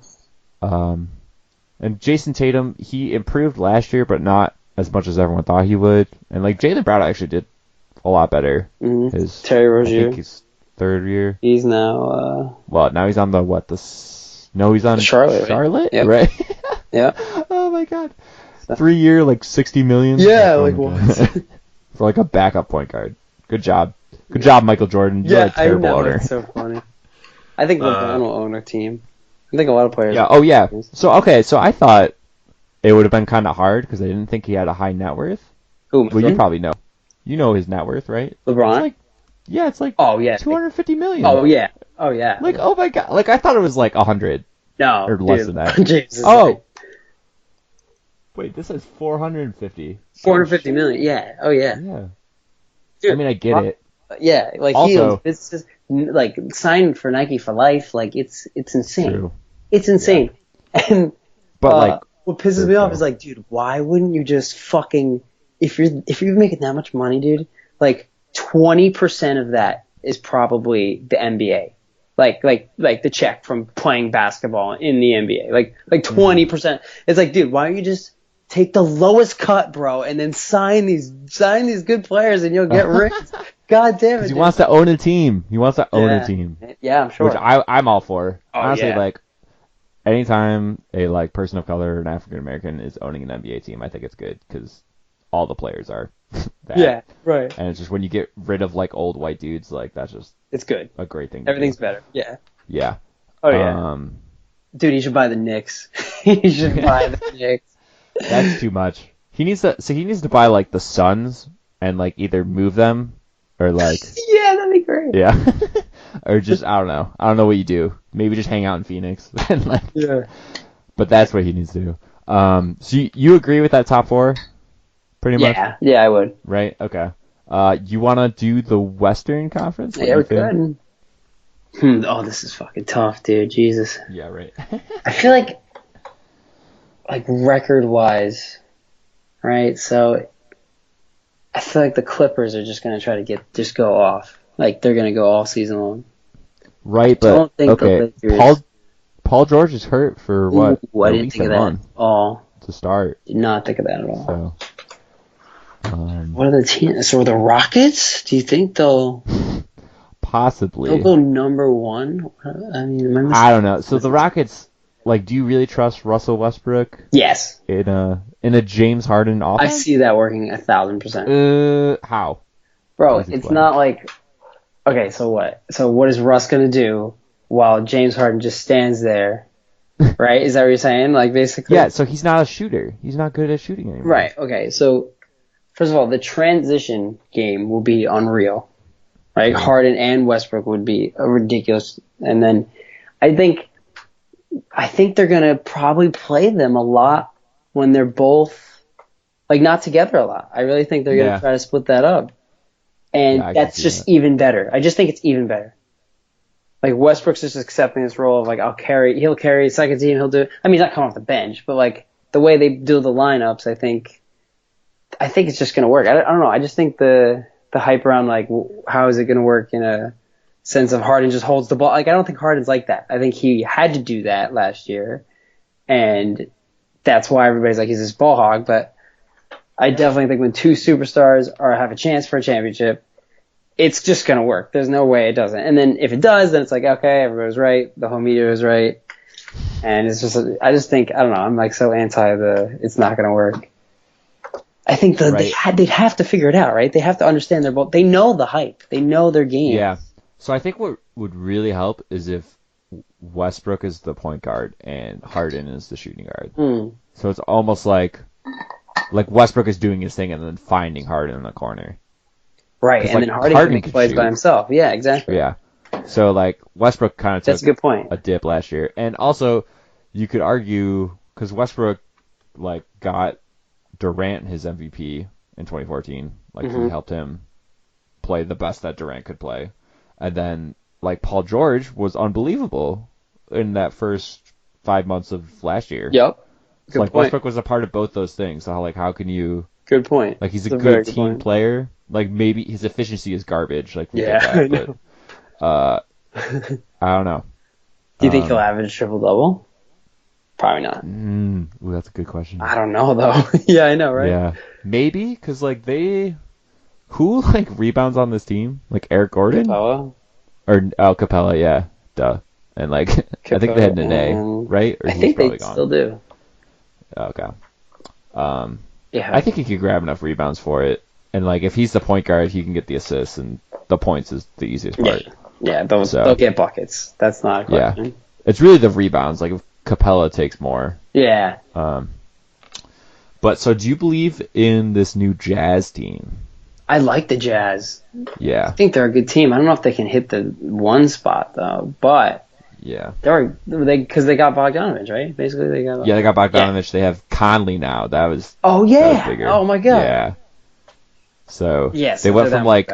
And Jason Tatum, he improved last year, but not as much as everyone thought he would. And like Jaylen Brown actually did a lot better. Mm-hmm. Terry Rozier. I think he's 3rd year. He's now. Now he's on he's on Charlotte. Charlotte, yep. Right? Yeah. Oh my God. 3 year, like $60 million. Yeah, like what? For like a backup point guard. Good job. Good job, Michael Jordan. You're a terrible owner. It's so funny. I think LeBron will own a team. I think a lot of players. Yeah. Oh yeah. So I thought it would have been kind of hard because I didn't think he had a high net worth. Who? Well, you probably know. You know his net worth, right? LeBron. It's like $250 million. Oh yeah. Like oh my God. Like I thought it was like 100. No. Or less than that. Wait, this says 450. 450 million. Yeah. Oh yeah. Yeah. Dude, I mean, I get it. Yeah, like also, it's just like signed for Nike for life. Like it's insane. True. It's insane. Yeah. And but what pisses me off is like, dude, why wouldn't you just fucking if you're making that much money, dude, like 20% of that is probably the NBA. Like the check from playing basketball in the NBA. Like 20%. It's like, dude, why don't you just take the lowest cut, bro, and then sign these good players and you'll get rich. God damn it. He wants to own a team. He wants to own a team. Yeah, I'm sure. Which I'm all for. Oh, honestly, like anytime a like person of color or an African American is owning an NBA team, I think it's good because all the players are that. Yeah, right. And it's just when you get rid of like old white dudes, like that's just it's good. A great thing. Everything's better. Yeah. Yeah. Oh yeah. Dude, he should buy the Knicks. He should buy the Knicks. That's too much. He needs to buy like the Suns and like either move them or like yeah, that'd be great. Yeah. Or just I don't know what you do. Maybe just hang out in Phoenix and like yeah. But that's what he needs to do. So you agree with that top 4? Pretty much? Yeah, I would. Right? Okay. You want to do the Western Conference? Yeah, we could. Oh, this is fucking tough, dude. Jesus. Yeah, right. I feel like record-wise, right? So I feel like the Clippers are just going to try to just go off. Like, they're going to go all season long. Right, but, okay, Paul George is hurt for what? Ooh, I didn't think of that at all. To start. Did not think of that at all. So, what are the teams? So the Rockets? Do you think they'll... Possibly. They'll go number 1? I mean, I don't know. So the Rockets... Like, do you really trust Russell Westbrook? Yes. In a James Harden offense? I see that working 1,000%. How? Bro, it's not like... Okay, so what? So what is Russ going to do while James Harden just stands there right? Is that what you're saying? Like, basically? Yeah, so he's not a shooter. He's not good at shooting anymore. Right, okay. So, first of all, the transition game will be unreal. Right? Harden and Westbrook would be ridiculous. And then I think they're going to probably play them a lot when they're both, like, not together a lot. I really think they're going to try to split that up. And that's just even better. I just think it's even better. Like, Westbrook's just accepting this role of, like, he'll carry second team, he'll do it. I mean, he's not coming off the bench, but, like, the way they do the lineups, I think it's just going to work. I don't know. I just think the hype around, like, how is it going to work in a sense of Harden just holds the ball. Like, I don't think Harden's like that. I think he had to do that last year, and that's why everybody's like, he's this ball hog. But I definitely think when two superstars have a chance for a championship, it's just going to work. There's no way it doesn't. And then if it does, then it's like, okay, everybody was right. The whole media was right. And it's just, I just think, I don't know, I'm like so anti it's not going to work. I think they'd have to figure it out, right? They have to understand their ball. They know the hype. They know their game. Yeah. So I think what would really help is if Westbrook is the point guard and Harden is the shooting guard. So it's almost like Westbrook is doing his thing and then finding Harden in the corner. Right, and then Harden plays by himself. Yeah, exactly. Yeah. So, like, Westbrook kind of took a good point. A dip last year. And also, you could argue, because Westbrook, like, got Durant his MVP in 2014. Like, he helped him play the best that Durant could play. And then, like, Paul George was unbelievable in that first 5 months of last year. Yep. Good point. Westbrook was a part of both those things. So, how can you... Good point. Like, he's a good team player. Like, maybe his efficiency is garbage. Like, we get that, I know. But, I don't know. Do you think he'll average a triple-double? Probably not. Ooh, that's a good question. I don't know, though. Yeah, I know, right? Yeah. Maybe, because, like, who, like, rebounds on this team? Like, Eric Gordon? Capella? Or Capella, yeah. Duh. And, like, I think they had Nene, right? Or I think they still do. Okay. Yeah. I think he could grab enough rebounds for it. And, like, if he's the point guard, he can get the assists, and the points is the easiest part. Yeah, they'll get buckets. That's not a question. Yeah. It's really the rebounds. Like, if Capella takes more. Yeah. But, so do you believe in this new Jazz team? I like the Jazz. Yeah. I think they're a good team. I don't know if they can hit the one spot, though, but... Yeah. Because they got Bogdanovich, right? Basically, they got... Yeah, they got Bogdanovich. Yeah. They have Conley now. That was... Oh, yeah. Bigger. Oh, my God. Yeah. So, yes, they went from, like,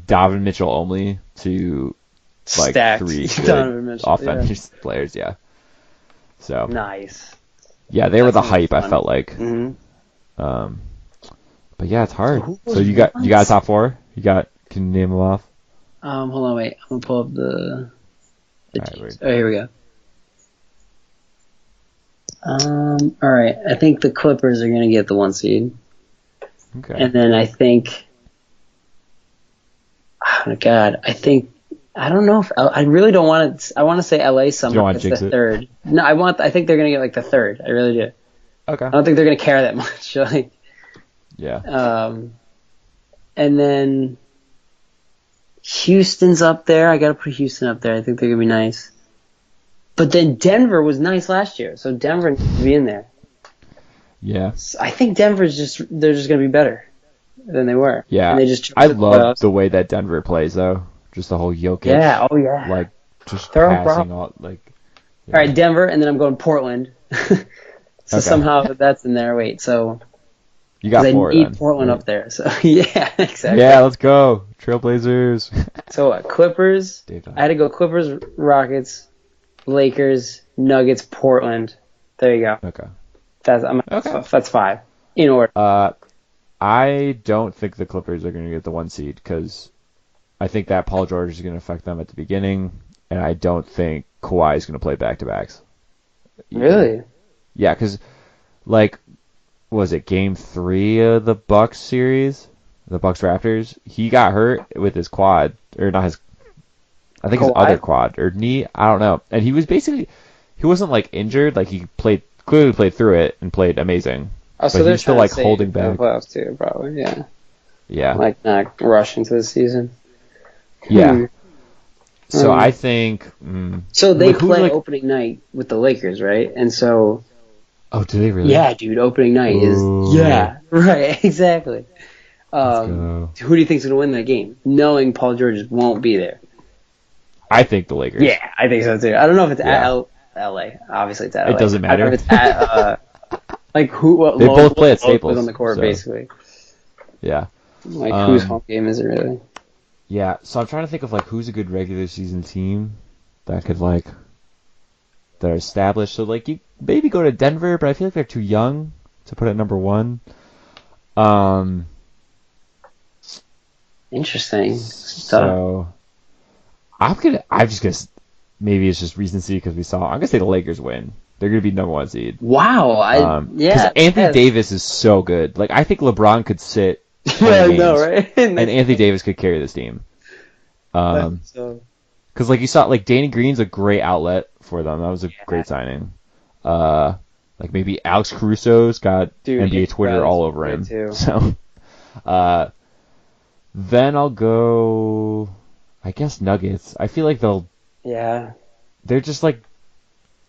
Donovan Mitchell only to, like, stacked 3 good offensive players, yeah. So... Nice. Yeah, they were the hype, I felt like. Mm-hmm. But, yeah, it's hard. So, you got a top 4? Can you name them off? Hold on, wait. I'm going to pull up the right, here we go. All right. I think the Clippers are going to get the 1 seed. Okay. And then I think, oh my God, I don't know if I really don't want to. I want to say LA somehow gets the third. No, I think they're going to get like the third. I really do. Okay. I don't think they're going to care that much. Like, yeah. And then Houston's up there. I got to put Houston up there. I think they're going to be nice. But then Denver was nice last year, so Denver needs to be in there. Yeah. I think they're just going to be better than they were. Yeah. And they just I love the way that Denver plays, though. Just the whole Jokic. Yeah. Oh, yeah. Like, just passing all, like. Yeah. All right, Denver, and then I'm going Portland. So somehow that's in there. Wait, so. You got 4 then. I need Portland up there. So, yeah, exactly. Yeah, let's go. Trailblazers. So, Clippers. I had to go Clippers, Rockets, Lakers, Nuggets, Portland. There you go. Okay. That's 5 in order. I don't think the Clippers are going to get the 1 seed because I think that Paul George is going to affect them at the beginning, and I don't think Kawhi is going to play back-to-backs. Really? Yeah, because, like, was it Game 3 of the Bucks series? The Bucks-Raptors? He got hurt with his quad, or not his... I think his other quad, or knee, I don't know. And he was basically... He wasn't, like, injured. Like, he clearly played through it and played amazing. Oh, so but they're he's still, like, holding back. The playoffs too, probably, yeah. Yeah. Like, not rush into the season. Yeah. So I think. So they like, who, play like- opening night with the Lakers, right? And so, Oh, do they really? yeah, dude, opening night is Ooh. yeah, right, exactly. Let's go. Who do you think's gonna win that game? Knowing Paul George won't be there. I think the Lakers. Yeah, I think so too. I don't know if it's Yeah. at L.A. Obviously, it's at It LA. doesn't I don't know matter. if it's at like who. What They both play at local Staples, is on the court, so. basically. Yeah. Like whose home game is it really? Yeah. So I'm trying to think of like who's a good regular season team that could that are established. So like you maybe go to Denver, but I feel like they're too young to put at number 1. Interesting. So I'm just gonna maybe it's just recency because we saw. I'm gonna say the Lakers win. They're gonna be number 1 seed. Wow. Because Anthony Davis is so good. Like I think LeBron could sit. Yeah, I games, know, right? and Anthony Davis could carry this team. Because like you saw, like Danny Green's a great outlet for them. That was a great signing. Like maybe Alex Caruso's got NBA Twitter all over him. Too. So, then I'll go. I guess Nuggets. I feel like Yeah. they're just like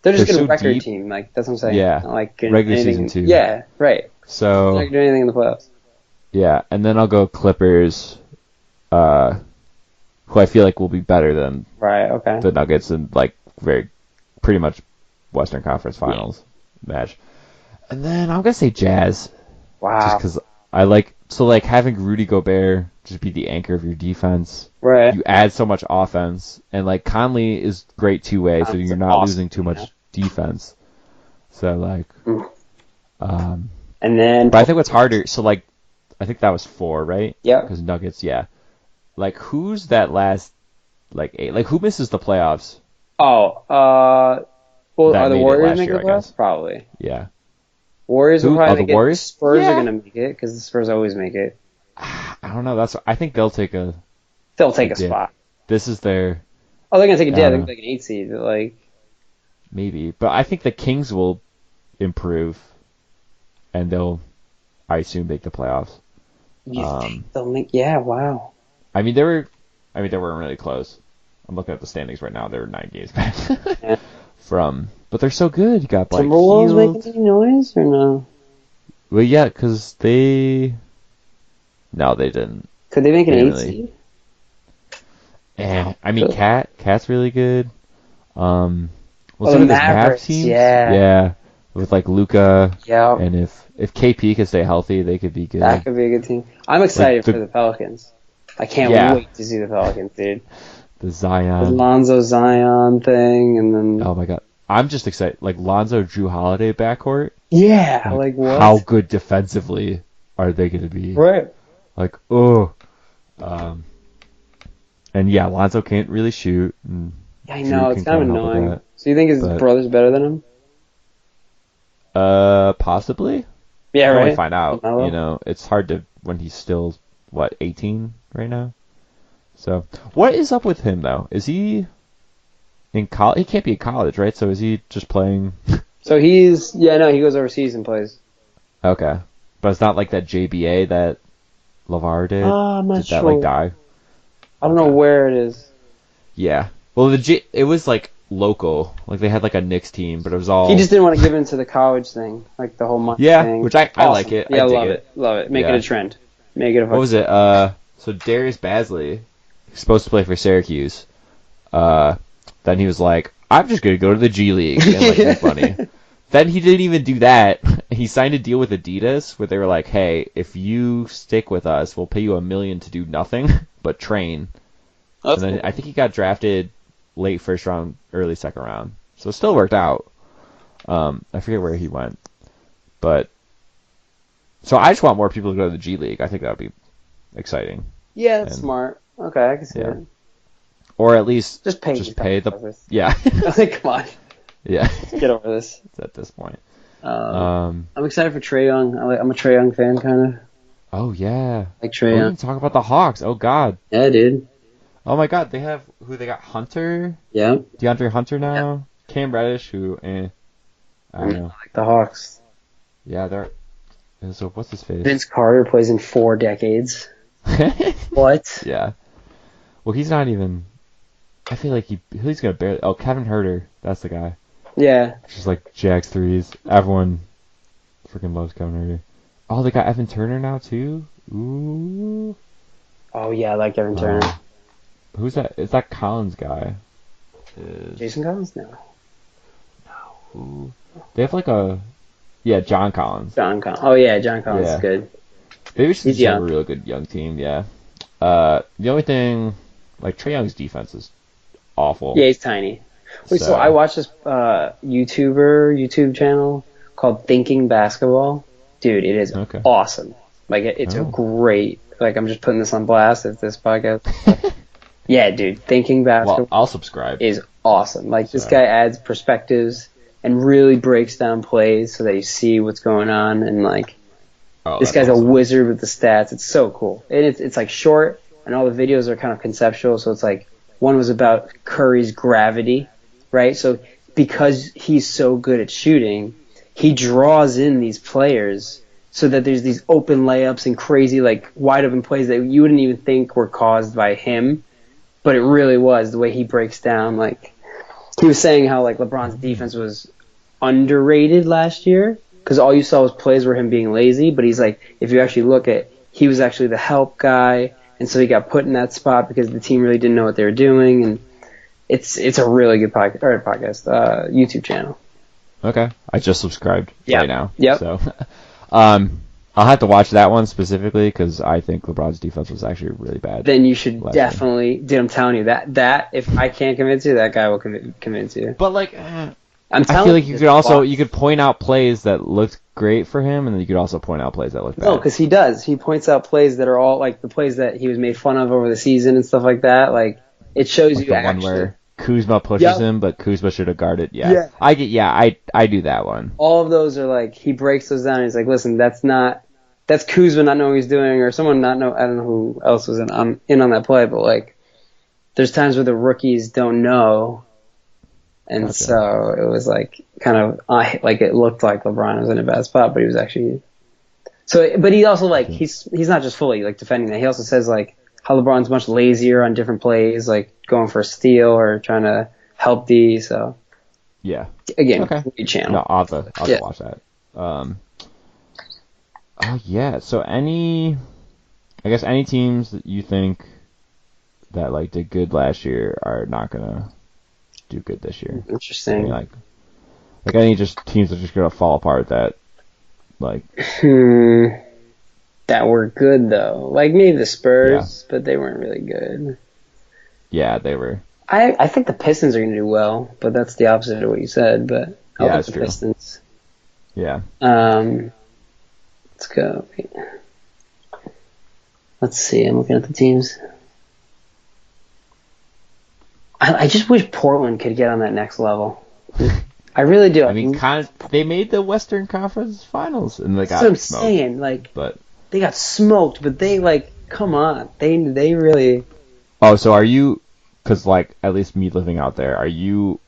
They're just they're a so record deep. team. Like that's what I'm saying. Yeah. Not like Regular anything, season too. Yeah. Right. So They're not doing anything in the playoffs. yeah, and then I'll go Clippers. Who I feel like will be better than Right. Okay. the Nuggets and like pretty much Western Conference Finals match. And then I'm gonna say Jazz, Wow. just because I like having Rudy Gobert just be the anchor of your defense. Right. You add so much offense, and like Conley is great 2-way, so you're not losing too much defense. So like, and then. but I think what's harder. So like, I think that was 4, right? Yeah. Because Nuggets, yeah. Like who's that last 8? Like who misses the playoffs? Well, That are the made it Warriors last making year, the I guess. playoffs? Probably. Yeah. Warriors will probably make it. Warriors? Spurs Yeah. are gonna make it because the Spurs always make it. I don't know. I think they'll take a. They'll take a dip. spot. This is their Oh, they're gonna take a dip. I They're don't gonna take an 8 seed. But like, maybe, but I think the Kings will improve, and I assume, make the playoffs. you think they'll make? Yeah. Wow. I mean, they weren't really close. I'm looking at the standings right now. They were 9 games back Yeah. but they're so good. You got like Timberwolves Hield. making any noise or no? Well, yeah, because no, they didn't. Could they make an They 8 really- seed? And I mean, Cat's really good. We'll Oh, see the with this Mavs Mavericks, team. yeah. Yeah, with like Luka, Yeah. and if KP could stay healthy, they could be good. That could be a good team. I'm excited the- for the Pelicans. I can't Yeah. wait to see the Pelicans, dude. The The Zion. Lonzo Zion thing, and then Oh my god, I'm just excited. Like Lonzo, Drew Holiday backcourt. yeah, like what? How good defensively are they going to be? Right. Like and yeah, Lonzo can't really shoot. And Yeah, I Drew know it's can kind of kinda help with annoying. that. So you think his but- brother's better than him? Possibly. Yeah, We'll right. only find out. Melo? You know, it's hard to when he's still 18 right now. So, what is up with him though? Is he in college? He can't be in college, right? So is he just playing? So he goes overseas and plays. Okay, but it's not like that JBA that LeVar did. I'm not Did sure. that like die? I don't know Okay. where it is. Yeah. Well, it was like local. Like they had like a Knicks team, but it was all. He just didn't want to give in to the college thing, like the whole money Yeah, thing. which I Awesome. like it. Yeah, I dig love it. love it. Make Yeah. it a trend. Make it a. What was it? So Darius Bazley, supposed to play for Syracuse. Then he was like, "I'm just gonna go to the G League and like make money." Then he didn't even do that. He signed a deal with Adidas where they were like, "Hey, if you stick with us, we'll pay you $1 million to do nothing but train." That's And then I think he got drafted late first round, early second round, so it still worked out. I forget where he went, but so I just want more people to go to the G League. I think that would be exciting, Yeah, that's And- smart. Okay, I can see Yeah. it. or at least Just pay the yeah Like, come on, yeah. get over this. It's at this point. I'm excited for Trae Young. I'm a Trae Young fan, kind of. Oh yeah. Like We Trae Young. didn't talk about the Hawks. Oh god. Yeah, dude. Oh my god. They have they got Hunter, Yeah. DeAndre Hunter now. Cam Reddish, who I don't know. Like the Hawks. Yeah, they're. So what's his face? Vince Carter plays in 4 decades. What? Yeah. Well, he's not even. I feel like he's gonna barely. Oh, Kevin Herter, that's the guy. Yeah. Just like jacks threes. Everyone freaking loves Kevin Herter. Oh, they got Evan Turner now too. Ooh. Oh yeah, I like Evan Turner. Who's that? Is that Collins guy? Jason Collins? No. Who? They have like a. Yeah, John Collins. John Collins. Oh yeah, John Collins is good. They should He's just have a young. real good young team. Yeah. The only thing, like Trae Young's defense is awful. Yeah, he's tiny. Wait, so I watched this YouTube channel called Thinking Basketball. Dude, it is awesome. Like, it's a great, like, I'm just putting this on blast at this podcast. Yeah, dude, Thinking Basketball. Well, I'll subscribe. Is awesome. Like, this guy adds perspectives and really breaks down plays so that you see what's going on. And, like, this guy's awesome. A wizard with the stats. It's so cool. And it's like short, and all the videos are kind of conceptual. So it's like, one was about Curry's gravity, right? So because he's so good at shooting, he draws in these players so that there's these open layups and crazy, like, wide open plays that you wouldn't even think were caused by him, but it really was the way he breaks down. Like, he was saying how, like, LeBron's defense was underrated last year because all you saw was plays where him being lazy, but he's like, if you actually look at, he was actually the help guy, and so he got put in that spot because the team really didn't know what they were doing, and it's a really good YouTube channel. Okay, I just subscribed right now. Yep. So, I'll have to watch that one specifically because I think LeBron's defense was actually really bad. Then you should definitely. Dude, I'm telling you that if I can't convince you, that guy will convince you. But like, I feel like you could point out plays that looked great for him, and then you could also point out plays that looked bad. No, because he does. He points out plays that are all like the plays that he was made fun of over the season and stuff like that. Like, it shows like you the actually. One where Kuzma pushes him, but Kuzma should have guarded. Yeah. I do that one. All of those are like, he breaks those down. He's like, listen, that's Kuzma not knowing what he's doing, or someone not know. I don't know who else was in on that play, but like, there's times where the rookies don't know, and so it was like kind of like it looked like LeBron was in a bad spot, but he was actually. So, but he also like he's not just fully like defending that. He also says like how LeBron's much lazier on different plays, like going for a steal or trying to help D. So yeah, again, great channel. No, I'll have to watch that. So any teams that you think that like did good last year are not gonna do good this year? Interesting. Like any just teams that are just gonna fall apart that like that were good though. Like maybe the Spurs, but they weren't really good. Yeah, they were. I think the Pistons are gonna do well, but that's the opposite of what you said. But I'll pick the Pistons. Yeah. Let's go. Let's see. I'm looking at the teams. I just wish Portland could get on that next level. I really do. I mean, they made the Western Conference Finals and they got smoked. That's what I'm saying. Like, they got smoked, but they come on. They really. Oh, so are you? Because like at least me living out there, are you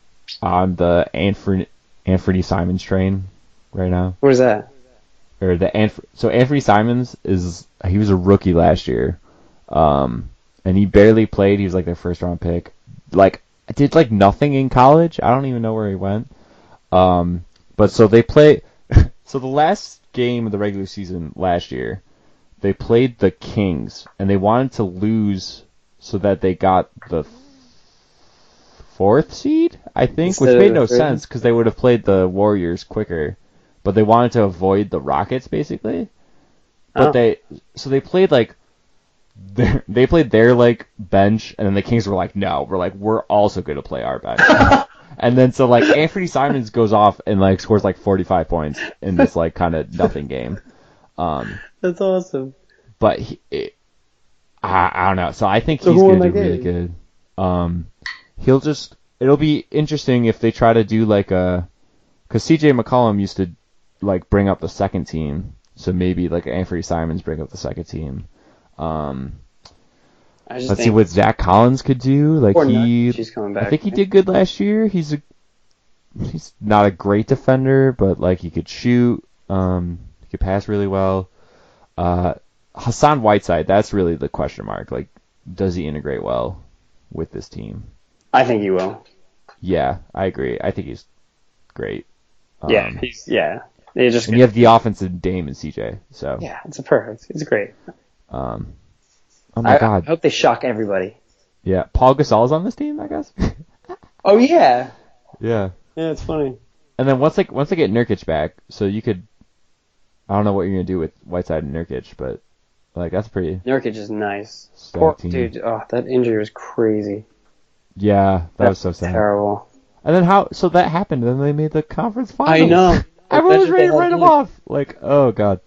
on the Anfernee Simons train right now? What is that? Or so Anfernee Simons he was a rookie last year, and he barely played. He was like their first round pick. Like did like nothing in college. I don't even know where he went. But so they play. So the last game of the regular season last year, they played the Kings, and they wanted to lose so that they got the 4th seed, I think, which made no sense because they would have played the Warriors quicker. But they wanted to avoid the Rockets, basically. But they played like they played their like bench, and then the Kings were like, no, we're also going to play our bench. And then so like Anfernee Simons goes off and like scores like 45 points in this like kind of nothing game. That's awesome. But I don't know. So I think he's going to do really good. It'll be interesting if they try to do like because CJ McCollum used to like bring up the second team, so maybe like Anfernee Simons bring up the second team. Let's see what Zach Collins could do. Like she's coming back. I think he did good last year. He's not a great defender, but like he could shoot. He could pass really well. Hassan Whiteside, that's really the question mark. Like, does he integrate well with this team? I think he will. Yeah, I agree. I think he's great. Yeah, They just and you have the offensive Dame and CJ. So it's perfect. It's great. oh my God. I hope they shock everybody. Yeah, Paul Gasol's on this team, I guess. Oh yeah. Yeah. Yeah, it's funny. And then once they get Nurkic back, so you could, I don't know what you're gonna do with Whiteside and Nurkic, but like that's pretty. Nurkic is nice. Poor team. Dude, that injury was crazy. Yeah, that was so sad. Terrible. And then so that happened, and then they made the conference finals. I know. Everyone was ready to write him off. Like, oh God.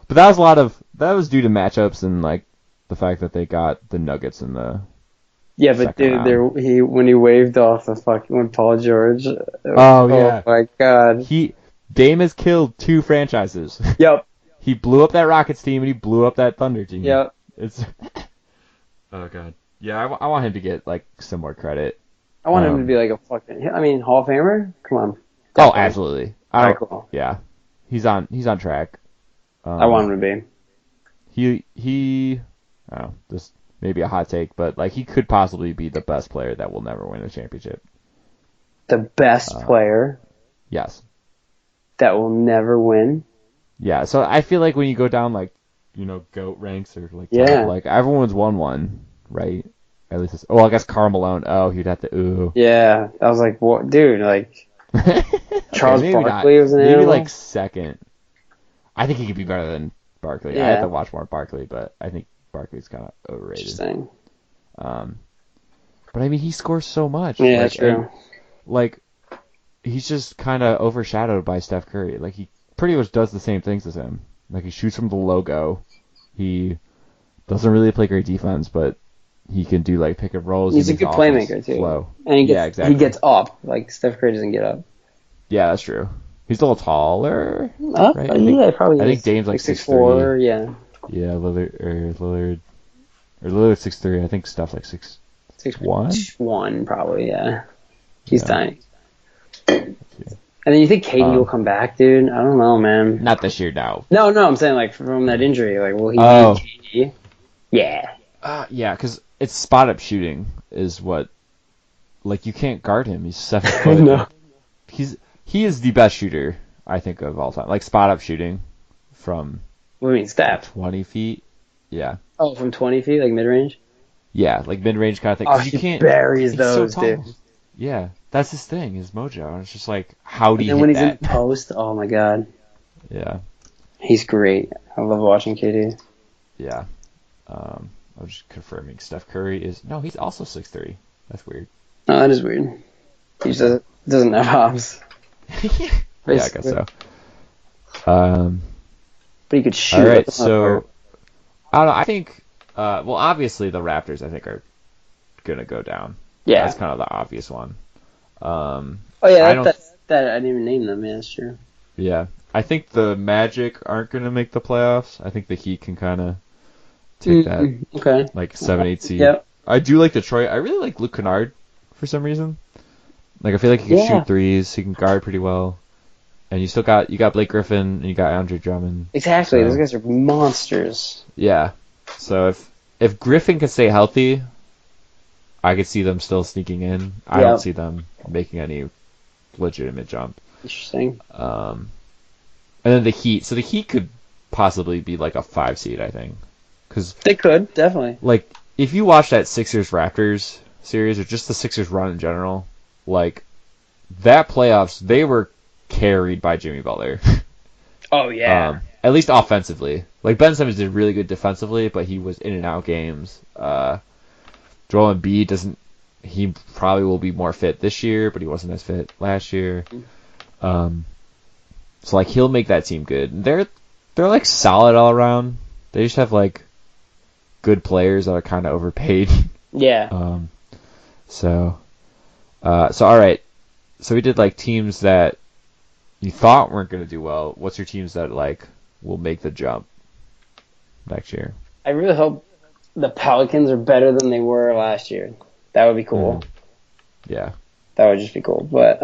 But that was due to matchups and like the fact that they got the Nuggets in the. Yeah, but dude, when he waved off when Paul George. Oh my God. Dame has killed 2 franchises. Yep. He blew up that Rockets team and he blew up that Thunder team. Yep. It's. Oh God. Yeah, I want him to get like some more credit. I want him to be like a Hall of Famer. Come on. Definitely. Oh, absolutely. Cool. Yeah, he's on track. I want him to be. He. Oh, this may be a hot take, but like he could possibly be the best player that will never win a championship. The best player. Yes. That will never win. Yeah, so I feel like when you go down like GOAT ranks or like top, like everyone's won one, right? At least I guess Karl Malone. Oh, he'd have to. Ooh. Yeah, I was like, what, dude? Like, Charles Barkley was an maybe animal. like second. I think he could be better than Barkley. Yeah. I have to watch more Barkley, but I think Barkley's kind of overrated. Interesting. But I mean, he scores so much. Yeah, that's true. And, he's just kind of overshadowed by Steph Curry. Like he pretty much does the same things as him. Like he shoots from the logo. He doesn't really play great defense, but he can do like pick and rolls. He's a good playmaker too. Flow. And exactly. He gets up. Like Steph Curry doesn't get up. Yeah, that's true. He's a little taller. Right? Probably. I think Dame's like 6'4". Yeah. Yeah, Lillard's 6'3". I think Steph's like 6'1". 1 probably. Yeah. He's tiny. And then you think KD will come back, dude? I don't know, man. Not this year, now. No, I'm saying like from that injury. Like, will he beat KD? Yeah. Yeah, because it's spot up shooting is what. Like you can't guard him. He's 7 foot. No. He is the best shooter I think of all time. Like spot up shooting from. What do you mean, Steph? 20 feet. Yeah. Oh, from 20 feet, like mid range. Yeah, like mid range kind of thing. Oh, you can't. Buries those, so dude. Yeah, that's his thing, his mojo. And it's just like, how do you? And when he's that? in post, oh my God. Yeah. He's great. I love watching KD. Yeah. I'm just confirming. Steph Curry he's also 6'3". That's weird. Oh, that is weird. He just doesn't have hops. Yeah, I guess so. But he could shoot. All right, so I don't know. I think, obviously the Raptors, I think, are gonna go down. Yeah, that's kind of the obvious one. That I didn't even name them. Yeah, that's true. Yeah, I think the Magic aren't gonna make the playoffs. I think the Heat can kind of take that. Like 7-8 seed. Yep. I do like Detroit. I really like Luke Kennard for some reason. Like I feel like he can shoot threes. He can guard pretty well. And you got Blake Griffin and you got Andre Drummond. Exactly. Those guys are monsters. Yeah. So if Griffin can stay healthy, I could see them still sneaking in. I don't see them making any legitimate jump. Interesting. And then the Heat. So the Heat could possibly be like a 5 seed, I think. Cause they could, definitely. Like, if you watch that Sixers-Raptors series, or just the Sixers run in general, like, that playoffs, they were carried by Jimmy Butler. Oh, yeah. At least offensively. Like, Ben Simmons did really good defensively, but he was in and out games. Joel Embiid he probably will be more fit this year, but he wasn't as fit last year. So, like, he'll make that team good. They're like, solid all around. They just have, like, good players that are kind of overpaid. Yeah. So all right. So we did like teams that you thought weren't going to do well. What's your teams that like will make the jump next year? I really hope the Pelicans are better than they were last year. That would be cool. Yeah. That would just be cool. But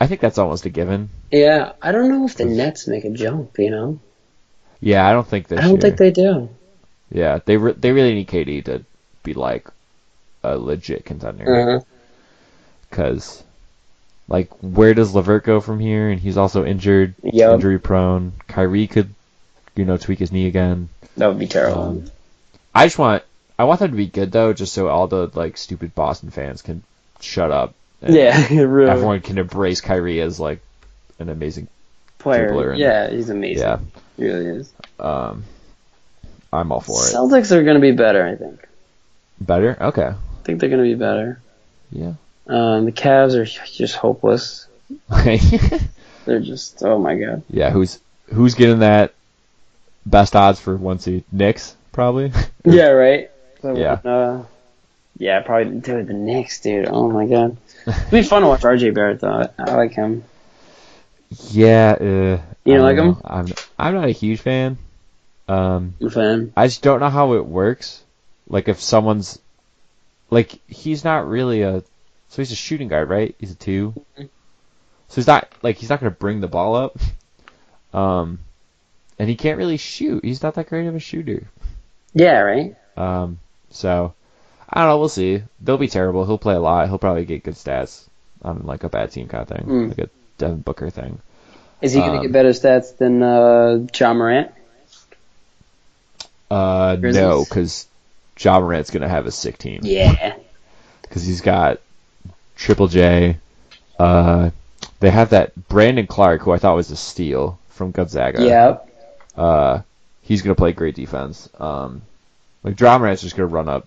I think that's almost a given. Yeah, I don't know if the Nets make a jump. Yeah, I don't think I don't think they do. Yeah, they really need KD to be like a legit contender. Uh-huh. Because, like, where does LeVert go from here? And he's also injured, Yep. injury prone. Kyrie could, tweak his knee again. That would be terrible. I want them to be good though, just so all the like stupid Boston fans can shut up. And really. everyone can embrace Kyrie as like an amazing Player. dribbler. And, Yeah, he's amazing. Yeah. He really is. I'm all for it. Celtics are going to be better, I think. Better? Okay. I think they're going to be better. Yeah. The Cavs are just hopeless. They're just, oh my god. Yeah, who's getting that best odds for 1 seed? Knicks, probably? Yeah, right? So, Yeah. Yeah, probably the Knicks, dude. Oh my god. It'd be fun to watch RJ Barrett, though. I like him. Yeah. You don't like him? I'm not a huge fan. I'm a fan. I just don't know how it works. Like, if someone's... Like, he's not really So he's a shooting guard, right? He's a 2. Mm-hmm. So he's not going to bring the ball up. And he can't really shoot. He's not that great of a shooter. Yeah, right? So, I don't know. We'll see. They'll be terrible. He'll play a lot. He'll probably get good stats on, like, a bad team kind of thing. Like a Devin Booker thing. Is he going to get better stats than John Morant? No, because Ja Morant's going to have a sick team. Yeah. Because he's got Triple J. They have that Brandon Clark, who I thought was a steal from Gonzaga. Yep. He's going to play great defense. Like, Ja Morant's just going to run up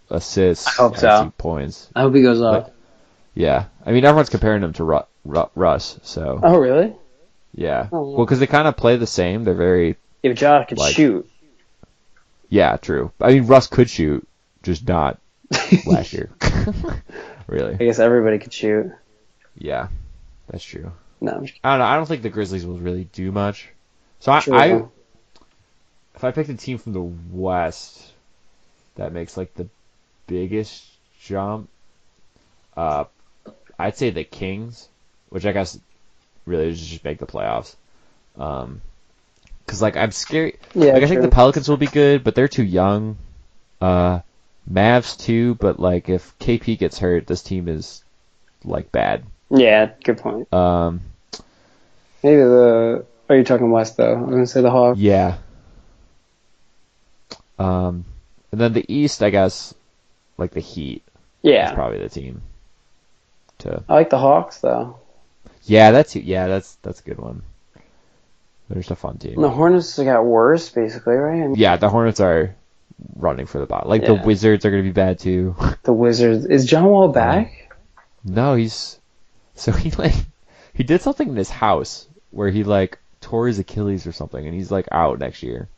assists. I hope so. Points. I hope he goes off. Yeah. I mean, everyone's comparing him to Russ, so... Oh, really? Yeah. Oh, well, because they kind of play the same. They're very... If Ja could shoot. Yeah, true. I mean, Russ could shoot, just not last year. Really. I guess everybody could shoot. Yeah, that's true. No. I don't know. I don't think the Grizzlies will really do much. So if I picked a team from the West that makes like the biggest jump, I'd say the Kings, which I guess really is just make the playoffs. Because like I'm scared. Yeah, like I think the Pelicans will be good, but they're too young. Mavs too, but like if KP gets hurt, this team is like bad. Yeah, good point. Maybe are you talking West though? I was gonna say the Hawks. Yeah. And then the East, I guess, like the Heat. Yeah. Is probably the team. I like the Hawks though. Yeah, that's a good one. They're just a fun team. And the Hornets got worse, basically, right? Yeah, the Hornets are running for the bottom. Like the Wizards are going to be bad too. The Wizards. Is John Wall back? No, he did something in his house where he like tore his Achilles or something, and he's like out next year.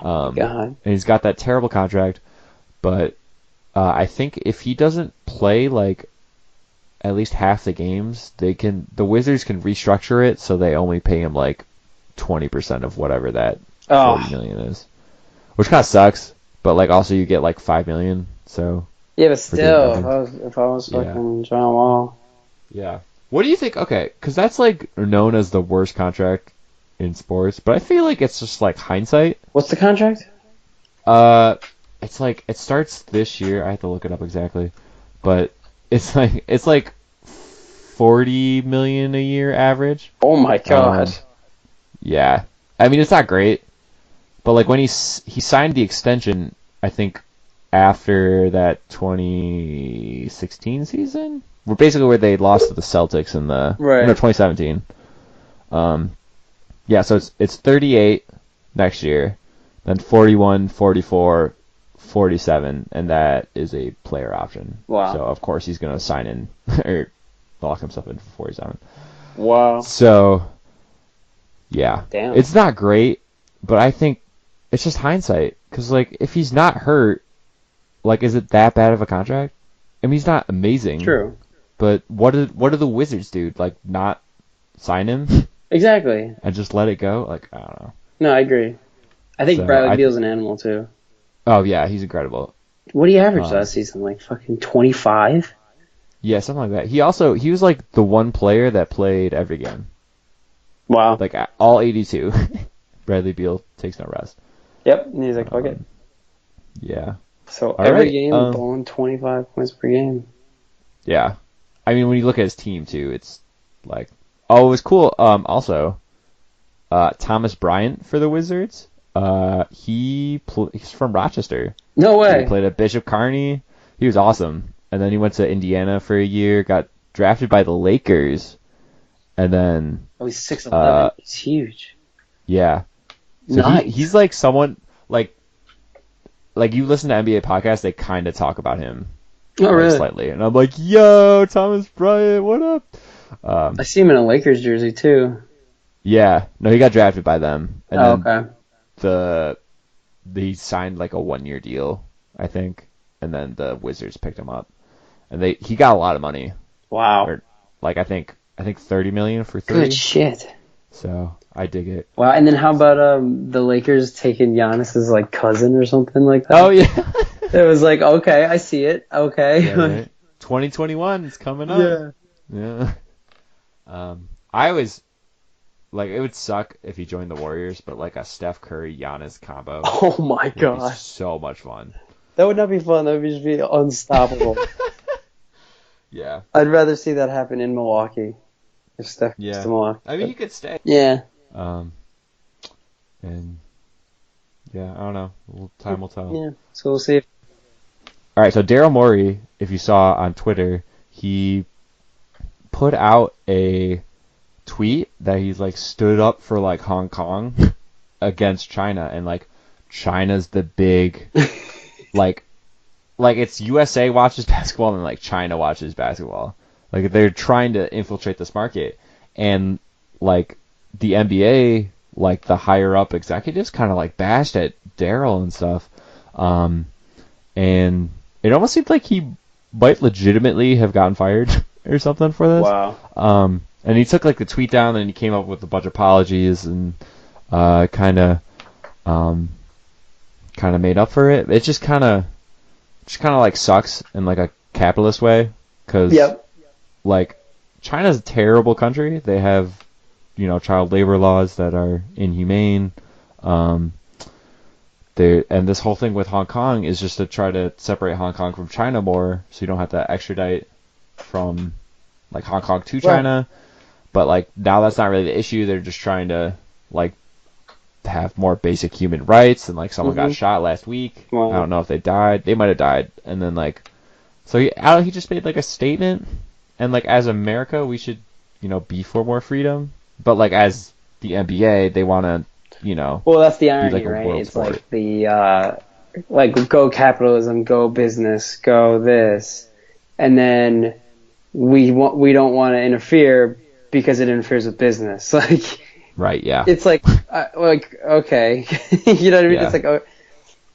God. And he's got that terrible contract, but I think if he doesn't play like at least half the games, the Wizards can restructure it so they only pay him like 20% of whatever that $40 million is, which kind of sucks. But like also you get like $5 million. So yeah, but still, if I was fucking John Wall. Yeah. What do you think? Okay, because that's like known as the worst contract in sports, but I feel like it's just like hindsight. What's the contract? It's like it starts this year. I have to look it up exactly, but it's like $40 million a year average. Oh my god. Yeah, I mean it's not great, but like when he signed the extension, I think after that 2016 season, where they lost to the Celtics in the 2017. Yeah, so it's 38 next year, then 41, 44, 47, and that is a player option. Wow. So of course he's gonna sign in or lock himself in for 47. Wow. So yeah, damn, it's not great, but I think it's just hindsight. Because like if he's not hurt, like is it that bad of a contract? I mean he's not amazing. True. But what do the Wizards do? Like not sign him? Exactly. And just let it go? Like I don't know. No, I agree. I think Bradley Beal's an animal too. Oh yeah, he's incredible. What did he average last season? Like fucking 25? Yeah, something like that. He was like the one player that played every game. Wow. Like all 82. Bradley Beal takes no rest. Yep. And he's like, fuck it. Yeah. So All every right, game, blowing 25 points per game. Yeah. I mean, when you look at his team, too, it's like... Oh, it was cool. Also, Thomas Bryant for the Wizards. He's from Rochester. No So he way. played at Bishop Kearney. He was awesome. And then he went to Indiana for a year, got drafted by the Lakers, and then... Oh, he's 6'11". He's huge. Yeah. So Nice. he's like someone... Like you listen to NBA podcasts, they kind of talk about him. Oh, really? Slightly. And I'm like, yo, Thomas Bryant, what up? I see him in a Lakers jersey, too. Yeah. No, he got drafted by them. And then okay. he signed like a 1-year deal, I think. And then the Wizards picked him up. And he got a lot of money. Wow. Or, like I think $30 million for 3. Good shit. So I dig it. Wow. And then how about the Lakers taking Giannis's like cousin or something like that? Oh yeah. It was like, okay, I see it. Okay. Yeah, right? 2021 is coming up. Yeah. I always like it would suck if he joined the Warriors, but like a Steph Curry Giannis combo. Oh my would be god. so much fun. That would not be fun. That would just be unstoppable. Yeah. I'd rather see that happen in Milwaukee. If Steph goes to Milwaukee. I mean, he could stay. Yeah. And yeah, I don't know. Time will tell. Yeah. So we'll see. All right. So Daryl Morey, if you saw on Twitter, he put out a tweet that he's like stood up for like Hong Kong against China, and like China's the big like it's USA watches basketball and like China watches basketball. Like they're trying to infiltrate this market, and like the NBA, like the higher up executives kind of like bashed at Daryl and stuff. And it almost seemed like he might legitimately have gotten fired or something for this. Wow. And he took like the tweet down and he came up with a bunch of apologies and kind of made up for it. It just kind of like sucks in like a capitalist way, because like China's a terrible country. They have child labor laws that are inhumane. And this whole thing with Hong Kong is just to try to separate Hong Kong from China more, so you don't have to extradite from like Hong Kong to China. But like now that's not really the issue. They're just trying to like have more basic human rights, and like someone got shot last week. Wow. I don't know if they died. They might have died. And then like so he just made like a statement, and like as America we should be for more freedom. But like as the NBA they want to well, that's the irony, like right? It's sport. like the like go capitalism, go business, go this, and then we don't want to interfere because it interferes with business. Like, right? Yeah. It's like okay, you know what I mean? Yeah.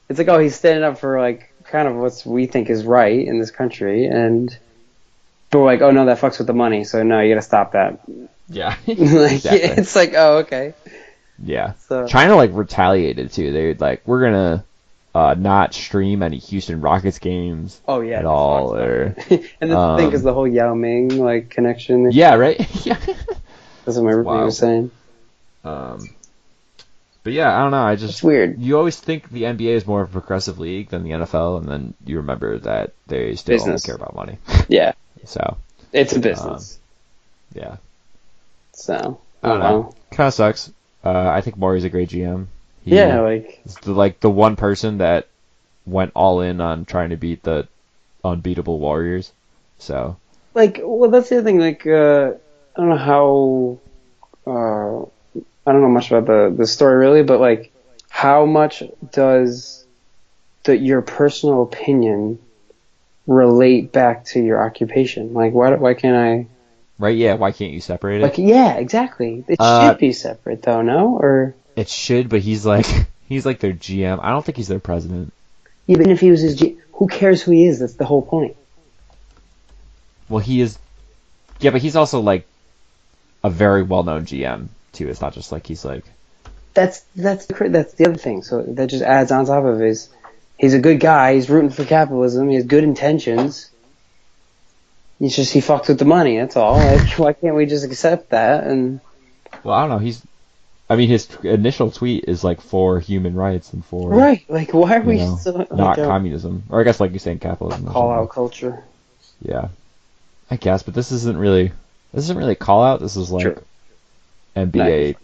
It's like he's standing up for like kind of what we think is right in this country, but we're like, oh no, that fucks with the money, so no, you got to stop that. Yeah. Like, exactly. It's like, oh okay. Yeah. So, China like retaliated too. They like, we're gonna not stream any Houston Rockets games. Oh yeah. At all. Or and the thing is the whole Yao Ming like connection. Yeah. Right. Yeah. That's what my roommate was saying. But yeah, I don't know. It's weird. You always think the NBA is more of a progressive league than the NFL, and then you remember that they still only care about money. Yeah. So it's a business. Yeah. So I don't know. Kind of sucks. I think Morey's a great GM. He's the one person that went all in on trying to beat the unbeatable Warriors. So that's the other thing. Like I don't know how. I don't know much about the story really, but like, how much does your personal opinion relate back to your occupation? Like, why can't I? Right? Yeah. Why can't you separate it? Like, yeah, exactly. It should be separate, though, no? Or it should, but he's like their GM. I don't think he's their president. Even if he was his GM, who cares who he is? That's the whole point. Well, he is. Yeah, but he's also like a very well-known GM too. It's not just like he's like. That's the other thing. So that just adds on top of his. He's a good guy. He's rooting for capitalism. He has good intentions. It's just he fucked with the money. That's all. Like, why can't we just accept that? And well, I don't know. I mean, his initial tweet is like for human rights and for Right. Like, why are we not like communism, or I guess like you're saying capitalism. call out culture? Yeah, I guess, but this isn't really call out. This is like True. NBA Nice.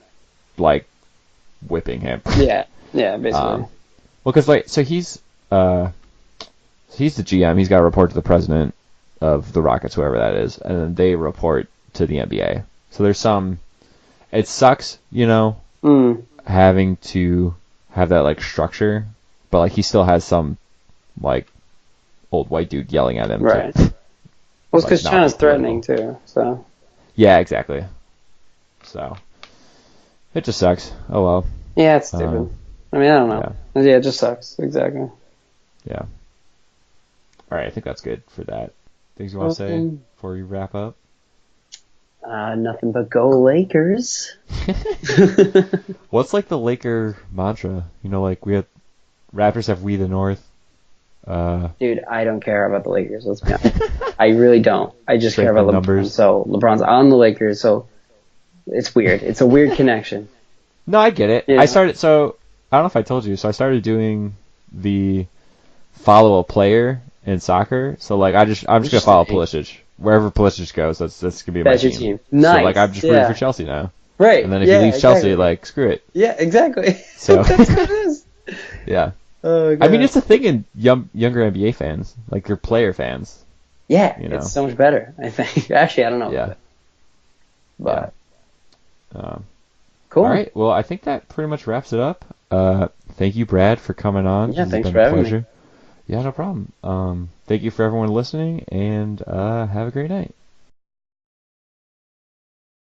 like whipping him. Yeah. Yeah. Basically. Well, because like so he's the GM. He's got to report to the president of the Rockets, whoever that is, and then they report to the NBA. So there's some. It sucks, having to have that like structure, but like he still has some like old white dude yelling at him. Right. To, Well, it's because like, not China's be threatening political. too. So. Yeah, exactly. So it just sucks. Oh well. Yeah, it's stupid. I mean, I don't know. Yeah, it just sucks. Exactly. Yeah. All right, I think that's good for that. Things you want to say before we wrap up? Nothing but go Lakers. What's like the Laker mantra? Like we have Raptors have we the North. Dude, I don't care about the Lakers. Let's be honest. I really don't. I just care about LeBron. Numbers. So LeBron's on the Lakers. So it's weird. It's a weird connection. No, I get it. Yeah. I don't know if I told you. So I started doing the follow a player in soccer. So like I'm just gonna follow Pulisic. Wherever Pulisic goes, that's gonna be my That's your team. Nice. So like I'm just rooting for Chelsea now. Right. And then if he leaves Chelsea, like screw it. Yeah, exactly. So that's what it is. Yeah. Oh, God. I mean, it's a thing in younger NBA fans, like your player fans. Yeah, it's so much better, I think. Actually, I don't know. Yeah. But cool. All right. Well, I think that pretty much wraps it up. Thank you, Brad, for coming on. Yeah, thanks for having me. Yeah, no problem. Thank you for everyone listening, and have a great night.